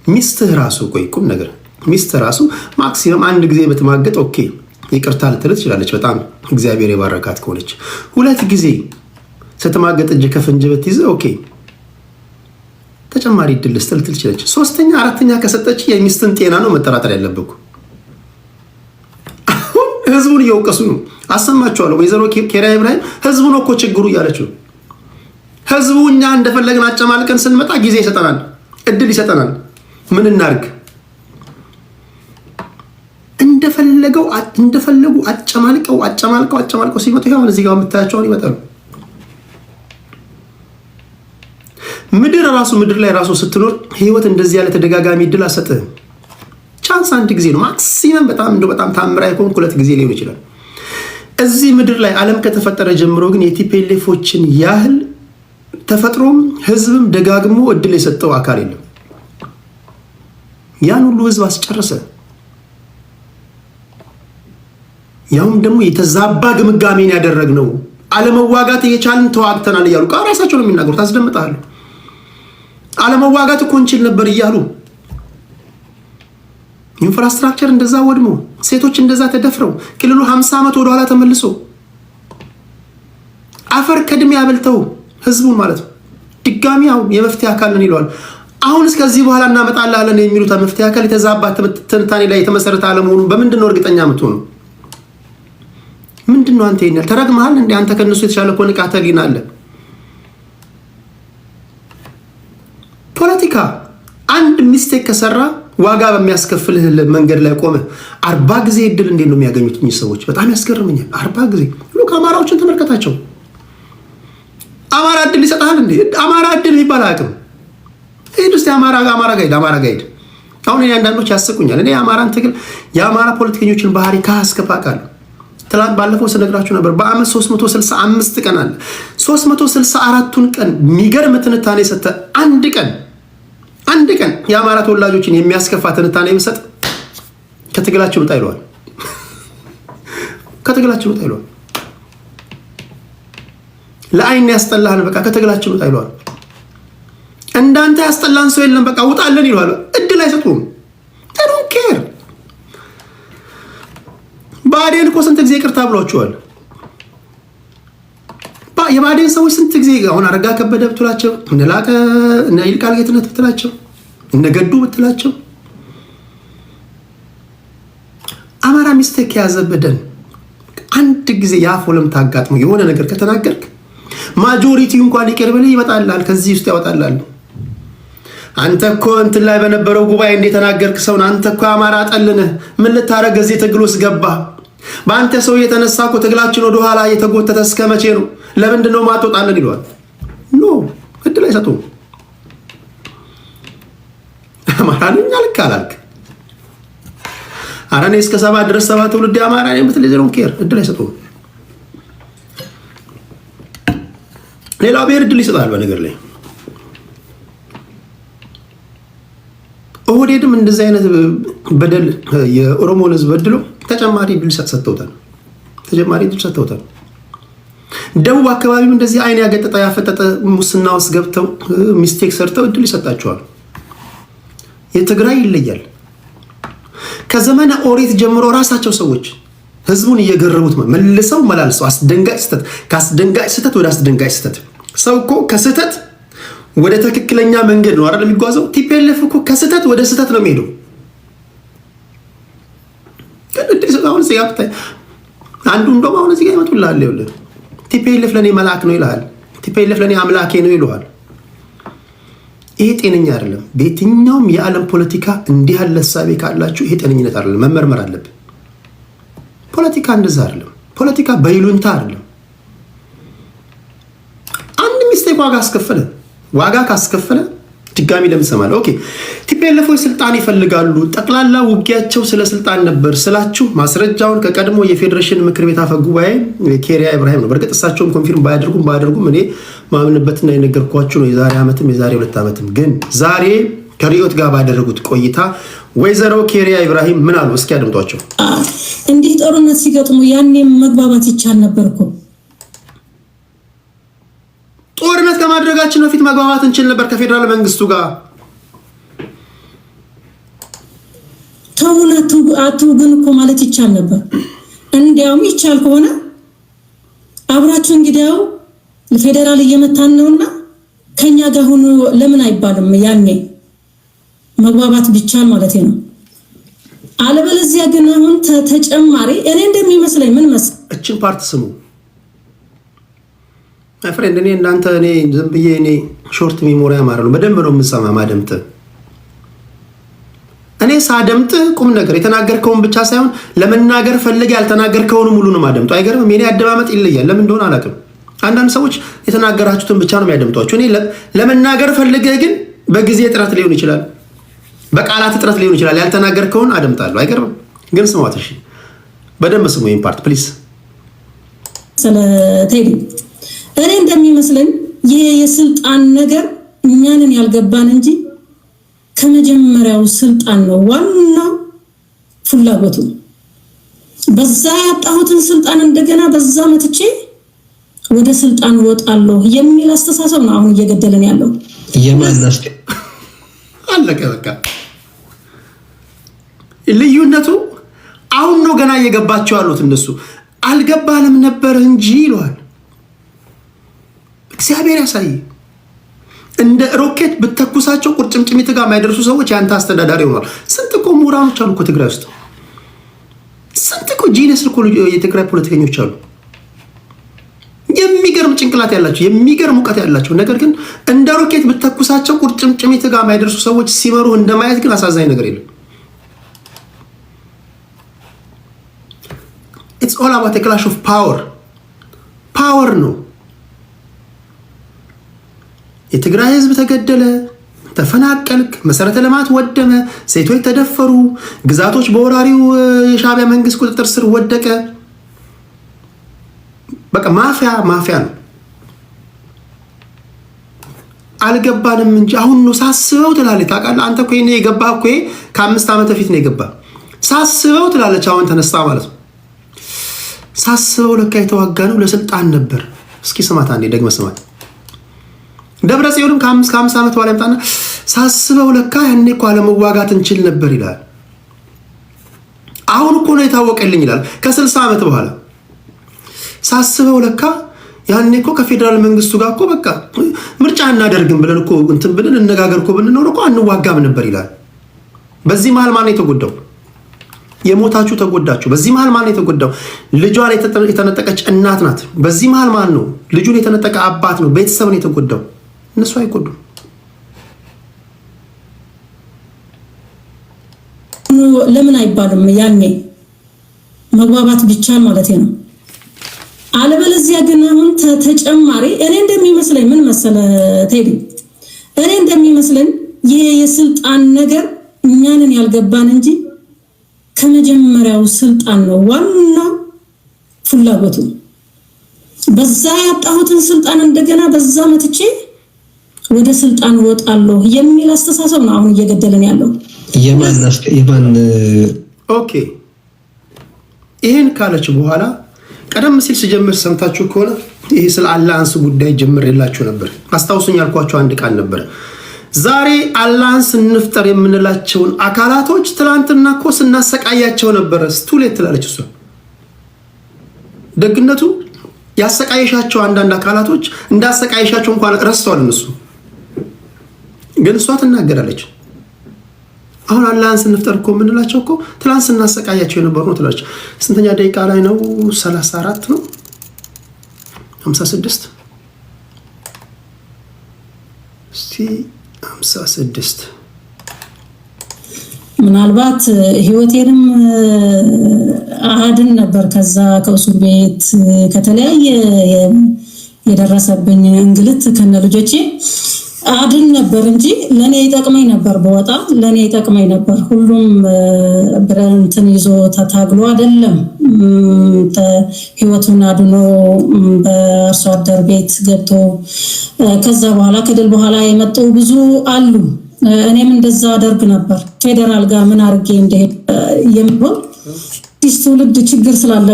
ሚስትህ ራሱ ቆይ ቁም ነገር ሚስትህ ራሱ ማክሲመም አንድ ጊዜ በተማገጥ ኦኬ ይቅርታ ልትል ትችላለች። በጣም እግዚአብሔር የባረካት ከሆነች 2 ጊዜ ስትማገጥ እጅ ከፍንጅ ብትይዝ ኦኬ ተጨማሪ እድል ልትል ትችላለች። 3ኛ 4ኛ ከሰጠች የሚስትን ጤና ነው መጠራጠር ያለብኩ። አሁን ህዝቡን እየወቀሱ ነው። አሰማችኋለሁ። ወይዘሮ ኬሪያ ኢብራሂም ህዝቡ ነው እኮ ችግሩ እያለችው። ህዝቡ እኛ እንደፈለግን አጨማልቀን ስንመጣ ጊዜ ይሰጠናል፣ እድል ይሰጠናል። ምን እናርግ? እንደፈለጉ አጨማልቀው ሲመጡ ይሁን እዚህ ጋር የምታያቸውን ይመጣሉ። ምድር ላይ ራሱ ስትኖር ህይወት እንደዚህ ያለ ተደጋጋሚ እድል አሰጥህም። ቻንስ አንድ ጊዜ ነው ማክሲመም። በጣም ታምራዊ ከሆንክ 2 ጊዜ ሊሆን ይችላል። እዚህ ምድር ላይ ዓለም ከተፈጠረ ጀምሮ ግን የቲፒኤልኤፎችን ያህል ተፈጥሮም ህዝብም ደጋግሞ እድል የሰጠው አካል የለም። ያን ሁሉ ህዝብ አስጨረሰ። ያውም ደግሞ የተዛባ ግምጋሜን ያደረግነው አለመዋጋት እየቻልን ተዋግተናል እያሉ ራሳቸው ነው የሚናገሩት። አስደምጣለሁ። አለመዋጋት እኮ እንችል ነበር እያሉ ኢንፍራስትራክቸር እንደዛ ወድሞ፣ ሴቶች እንደዛ ተደፍረው፣ ክልሉ 50 ዓመት ወደኋላ ተመልሶ አፈር ከድሜ ያበልተው ህዝቡን ማለት ነው። ድጋሚ አሁን የመፍትሄ አካል ነን ይለዋል። አሁን እስከዚህ በኋላ እናመጣላለን የሚሉት መፍትሄ አካል የተዛባ ትንታኔ ላይ የተመሰረተ አለመሆኑን በምንድን ነው እርግጠኛ የምትሆነው? ምንድን ነው አንተ ይሄን ተረግመሃል እንዴ? አንተ ከነሱ የተሻለ እኮ ንቃተ ህሊና አለ። ፖለቲካ አንድ ሚስቴክ ከሰራ ዋጋ በሚያስከፍልህ መንገድ ላይ ቆመ 40 ጊዜ እድል እንዴት ነው የሚያገኙት እኚህ ሰዎች? በጣም ያስገርመኛል። 40 ጊዜ ሁሉ ከአማራዎችን ተመልከታቸው። አማራ እድል ይሰጣል እንዴ? አማራ እድል የሚባል አቅም ሄድ እስቲ አማራ ጋይድ። አሁን እኔ አንዳንዶች ያስቁኛል። እኔ የአማራን ትግል የአማራ ፖለቲከኞችን ባህሪ ካስከፋቃለሁ። ትላንት ባለፈው ስነግራችሁ ነበር። በአመት 365 ቀን አለ። 364ቱን ቀን የሚገርም ትንታኔ ሰጠ። አንድ ቀን የአማራ ተወላጆችን የሚያስከፋ ትንታኔ የሚሰጥ ከትግላችን ውጣ ይለዋል። ከትግላችን ውጣ ይለዋል። ለአይን ያስጠላህን በቃ ከትግላችን ውጣ ይለዋል። እንዳንተ ያስጠላን ሰው የለም በቃ ውጣለን ይለዋል። እድል አይሰጡም። I don't care። ባዴን እኮ ስንት ጊዜ ይቅርታ ብሏቸዋል። የባዴን ሰዎች ስንት ጊዜ አሁን አረጋ ከበደ ብትላቸው፣ እነላቀ እነ ይልቃል ጌትነት ብትላቸው፣ እነገዱ ብትላቸው፣ አማራ ሚስቴክ ያዘበደን አንድ ጊዜ የአፍ ወለምታ አጋጥሞ የሆነ ነገር ከተናገርክ ማጆሪቲ እንኳን ይቅር ብለህ ይመጣላል፣ ከዚህ ውስጥ ያወጣላል። አንተ እኮ እንትን ላይ በነበረው ጉባኤ እንደተናገርክ ሰው አንተ እኮ አማራ ጠልነህ ምን ልታረግ እዚህ ትግል ውስጥ ገባ? በአንተ ሰው የተነሳ እኮ ትግላችን ወደ ኋላ እየተጎተተ እስከ መቼ ነው? ለምንድን ነው ማትወጣለን ይለዋል። ኖ እድል አይሰጡም። አማራ ነኝ አልክ አላልክ፣ ኧረ እኔ እስከ 7 ድረስ 7 ትውልድ አማራ ነኝ ብትል ዘሮን ኬር እድል አይሰጡም። ሌላው ብሔር እድል ይሰጣል። በነገር ላይ ኦህዴድም እንደዚህ አይነት በደል የኦሮሞን ህዝብ በድሎ ተጨማሪ እድል ሰጥተውታል። ደቡብ አካባቢም እንደዚህ አይን ያገጠጠ ያፈጠጠ ሙስና ውስጥ ገብተው ሚስቴክ ሰርተው እድል ይሰጣቸዋል። የትግራይ ይለያል። ከዘመነ ኦሪት ጀምሮ ራሳቸው ሰዎች ህዝቡን እየገረቡት መልሰው መላልሰው አስደንጋጭ ስህተት፣ ከአስደንጋጭ ስህተት ወደ አስደንጋጭ ስህተት። ሰው እኮ ከስህተት ወደ ትክክለኛ መንገድ ነው አይደል የሚጓዘው። ቲፒኤልኤፍ እኮ ከስህተት ወደ ስህተት ነው የሚሄደው። አሁን እዚህ ጋር አንዱ እንደውም አሁን እዚህ ጋር ይመጡልሃል። ይኸውልህ ቲፒኤልኤፍ ለእኔ መልአክ ነው ይልሃል። ቲፒኤልኤፍ ለእኔ አምላኬ ነው ይለዋል። ይሄ ጤነኛ አይደለም። በየትኛውም የዓለም ፖለቲካ እንዲህ ያለ ሀሳቤ ካላችሁ ይሄ ጤነኝነት አይደለም፣ መመርመር አለብን። ፖለቲካ እንደዛ አይደለም። ፖለቲካ በይሉንታ አይደለም። አንድ ሚስቴክ ዋጋ ካስከፈለ ድጋሚ ለምሰማለሁ። ኦኬ ቲፒኤልኤፎች ስልጣን ይፈልጋሉ። ጠቅላላ ውጊያቸው ስለ ስልጣን ነበር ስላችሁ ማስረጃውን ከቀድሞ የፌዴሬሽን ምክር ቤት አፈ ጉባኤ ኬሪያ ኢብራሂም ነው። በእርግጥ እሳቸውን ኮንፊርም ባያደርጉም እኔ ማምንበትና የነገርኳችሁ ነው። የዛሬ ዓመትም የዛሬ 2 ዓመትም ግን ዛሬ ከሪዮት ጋር ባደረጉት ቆይታ ወይዘሮ ኬሪያ ኢብራሂም ምን አሉ? እስኪ አድምጧቸው። እንዲህ ጦርነት ሲገጥሙ ያኔም መግባባት ይቻል ነበር እኮ። ጦርነት ከማድረጋችን በፊት መግባባት እንችል ነበር ከፌዴራል መንግስቱ ጋር። ተውን አትውግን እኮ ማለት ይቻል ነበር። እንዲያውም ይቻል ከሆነ አብራችሁ እንግዲያው ፌዴራል እየመታን ነውና ከኛ ጋር ሆኖ ለምን አይባልም? ያኔ መግባባት ቢቻል ማለት ነው። አለበለዚያ ግን አሁን ተጨማሪ እኔ እንደሚመስለኝ ምን መሰለኝ፣ እችን ፓርት ስሙ ፍሬንድ። እኔ እናንተ እኔ ዝም ብዬ እኔ ሾርት ሚሞሪ አማራ ነው። በደንብ ነው የምሰማ ማደምጥ። እኔ ሳደምጥ ቁም ነገር የተናገርከውን ብቻ ሳይሆን ለመናገር ፈልጌ ያልተናገርከውን ሙሉ ነው ማደምጡ። አይገርምም? የኔ አደማመጥ ይለያል። ለምን እንደሆነ አላውቅም። አንዳንድ ሰዎች የተናገራችሁትን ብቻ ነው የሚያደምጧችሁ። እኔ ለመናገር ፈልጌ ግን በጊዜ እጥረት ሊሆን ይችላል፣ በቃላት እጥረት ሊሆን ይችላል። ያልተናገርከውን አደምጣለሁ። አይገርምም? ግን ስሟት። እሺ በደንብ ስሙ ይሄን ፓርት ፕሊዝ። ስለቴዲ እኔ እንደሚመስለኝ ይሄ የስልጣን ነገር እኛንን ያልገባን እንጂ ከመጀመሪያው ስልጣን ነው ዋናው ፍላጎቱ። በዛ ያጣሁትን ስልጣን እንደገና በዛ መጥቼ ወደ ስልጣን ወጣለሁ የሚል አስተሳሰብ ነው አሁን እየገደለን ያለው። የማናስ አለቀ በቃ። ልዩነቱ አሁን ነው ገና እየገባቸው ያሉት እነሱ። አልገባንም ነበር እንጂ ይሏል። እግዚአብሔር ያሳይ። እንደ ሮኬት ብተኩሳቸው ቁርጭምጭሚት ጋር የማይደርሱ ሰዎች ያንተ አስተዳዳሪ ይሆናል። ስንት እኮ ምሁራኖች አሉ እኮ ትግራይ ውስጥ። ስንት እኮ ጂነስ እኮ የትግራይ ፖለቲከኞች አሉ። የሚገርም ጭንቅላት ያላቸው፣ የሚገርም እውቀት ያላቸው፣ ነገር ግን እንደ ሮኬት ብተኩሳቸው ቁርጭምጭሚት ጋር የማይደርሱ ሰዎች ሲመሩ እንደማየት ግን አሳዛኝ ነገር የለም። It's all about a clash of power. ፓወር ነው። የትግራይ ህዝብ ተገደለ፣ ተፈናቀልክ፣ መሰረተ ልማት ወደመ፣ ሴቶች ተደፈሩ፣ ግዛቶች በወራሪው የሻዕቢያ መንግስት ቁጥጥር ስር ወደቀ። በቃ ማፊያ ነው። አልገባንም እንጂ አሁን ነው ሳስበው ትላለች። ታውቃለህ አንተ እኮ ነው የገባህ እኮ ከ5 ዓመት በፊት ነው የገባህ። ሳስበው ትላለች አሁን ተነስታ ማለት ነው። ሳስበው ለካ የተዋጋ ነው ለስልጣን ነበር። እስኪ ስማት አንዴ ደግመህ ስማት። ደብረ ጽዮንም ከ5 ዓመት በኋላ ይመጣና ሳስበው ለካ ያኔ እኮ አለመዋጋት እንችል ነበር ይላል። አሁን እኮ ነው የታወቀልኝ ይላል ከ60 ዓመት በኋላ። ሳስበው ለካ ያኔ እኮ ከፌዴራል መንግስቱ ጋር እኮ በቃ ምርጫ እናደርግም ብለን እኮ እንትን ብለን እነጋገር እኮ ብንኖር እኮ አንዋጋም ነበር ይላል። በዚህ መሀል ማን ነው የተጎዳው? የሞታችሁ ተጎዳችሁ። በዚህ መሀል ማን ነው የተጎዳው? ልጇን የተነጠቀች እናት ናት። በዚህ መሀል ማን ነው? ልጁን የተነጠቀ አባት ነው። ቤተሰብ ነው የተጎዳው። እነሱ አይጎዱም። ለምን አይባልም? ያኔ መግባባት ቢቻል ማለት ነው። አለበለዚያ ግን አሁን ተጨማሪ እኔ እንደሚመስለኝ ምን መሰለ ቴዲ፣ እኔ እንደሚመስለኝ ይሄ የስልጣን ነገር እኛንን ያልገባን እንጂ ከመጀመሪያው ስልጣን ነው ዋናው ፍላጎቱ። በዛ ያጣሁትን ስልጣን እንደገና በዛ መጥቼ ወደ ስልጣን ወጣለሁ የሚል አስተሳሰብ ነው አሁን እየገደለን ያለው። የማን ኦኬ። ይሄን ካለች በኋላ ቀደም ሲል ሲጀምር ሰምታችሁ ከሆነ ይሄ ስለ አላያንስ ጉዳይ ጀምሬላችሁ ነበር። አስታውሱኝ ያልኳችሁ አንድ ቃል ነበር። ዛሬ አላያንስ እንፍጠር የምንላቸውን አካላቶች ትላንትና እኮ ስናሰቃያቸው ነበረ። ስቱሌት ትላለች እሷ። ደግነቱ ያሰቃየሻቸው አንዳንድ አካላቶች እንዳሰቃየሻቸው እንኳን ረስተዋል እነሱ። ግን እሷ ትናገራለች። አሁን አላህን ስንፍጠር እኮ የምንላቸው እኮ ትላንት ስናሰቃያቸው የነበሩ ነው ትላለች። ስንተኛ ደቂቃ ላይ ነው? 34 ነው 56 እስቲ 56 ምናልባት ህይወቴንም አድን ነበር ከዛ ከእሱር ቤት ከተለያየ የደረሰብኝ እንግልት ከነ ልጆቼ አድን ነበር እንጂ ለኔ ይጠቅመኝ ነበር። በወጣ ለኔ ይጠቅመኝ ነበር። ሁሉም ብረንትን ይዞ ተታግሎ አይደለም ህይወቱን አድኖ በአርሶ አደር ቤት ገብቶ ከዛ በኋላ ከድል በኋላ የመጡ ብዙ አሉ። እኔም እንደዛ አደርግ ነበር። ፌደራል ጋር ምን አድርጌ እንደሄድ የሚሆን አዲስ ትውልድ ችግር ስላለ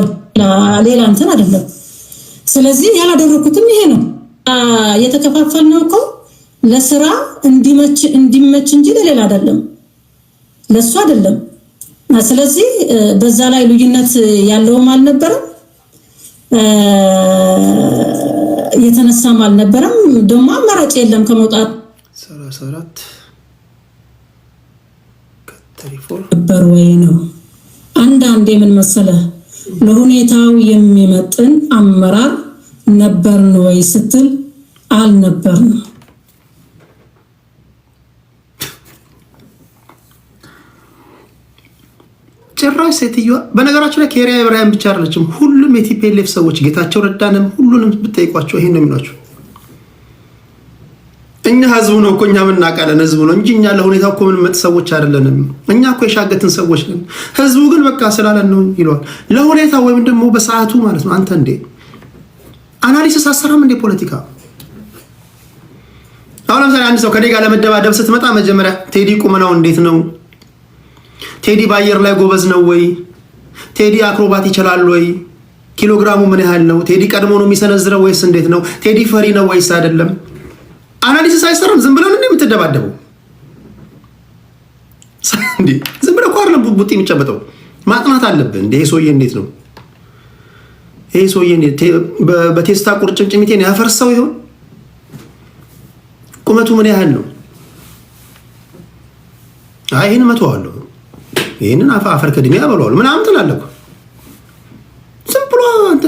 ሌላ እንትን አይደለም። ስለዚህ ያላደረኩትም ይሄ ነው። የተከፋፈልነው እኮ ለስራ እንዲመች እንጂ ለሌላ አይደለም፣ ለሱ አይደለም። ስለዚህ በዛ ላይ ልዩነት ያለውም አልነበረም፣ የተነሳም አልነበረም። ደግሞ አማራጭ የለም ከመውጣት 34 ነበር ወይ ነው። አንዳንዴ ምን መሰለህ ለሁኔታው የሚመጥን አመራር ነበርን ወይ ስትል አልነበርንም። ጭራሽ ሴትዮዋ በነገራችን ላይ ኬሪያ ኢብራሂም ብቻ አይደለችም። ሁሉም የቲፒኤልኤፍ ሰዎች ጌታቸው ረዳንም ሁሉንም ብትጠይቋቸው ይሄን ነው የሚሏቸው። እኛ ህዝቡ ነው እኮ እኛ የምናውቃለን ህዝቡ ነው እንጂ እኛ ለሁኔታው እኮ ምን መጥ ሰዎች አይደለንም። እኛ እኮ የሻገትን ሰዎች ነን። ህዝቡ ግን በቃ ስላለን ነው ይሏል። ለሁኔታው ወይም ደግሞ በሰዓቱ ማለት ነው። አንተ እንዴ አናሊሲስ አሰራም እንዴ ፖለቲካ? አሁን ለምሳሌ አንድ ሰው ከኔ ጋር ለመደባደብ ስትመጣ መጀመሪያ ቴዲ ቁመናው እንዴት ነው? ቴዲ በአየር ላይ ጎበዝ ነው ወይ? ቴዲ አክሮባት ይችላል ወይ? ኪሎግራሙ ምን ያህል ነው? ቴዲ ቀድሞ ነው የሚሰነዝረው ወይስ እንዴት ነው? ቴዲ ፈሪ ነው ወይስ አይደለም? አናሊሲስ አይሰራም። ዝም ብለን የምትደባደበው እንዴ? ዝም ብለህ እኮ አይደለም ቡጢ የሚጨበጠው ማጥናት አለብህ እንዴ? ይሄ ሰውዬ እንዴት ነው? ይሄ ሰውዬ በቴስታ ቁርጭምጭሚቴን ያፈርሰው ይሆን? ቁመቱ ምን ያህል ነው? አይ ይሄን መተዋለሁ፣ ይሄንን አፈር ከድሜ ያበለዋል ምናምን ትላለህ። ዝም ብሎ አንተ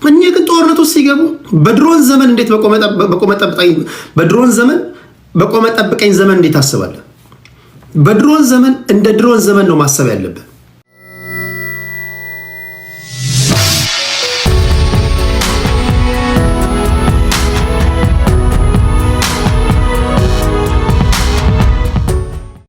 እኛ ግን ጦርነቱ ሲገቡ በድሮን ዘመን እንዴት በቆመ ጠብቀኝ ዘመን እንዴት አስባለህ? በድሮን ዘመን እንደ ድሮን ዘመን ነው ማሰብ ያለብህ።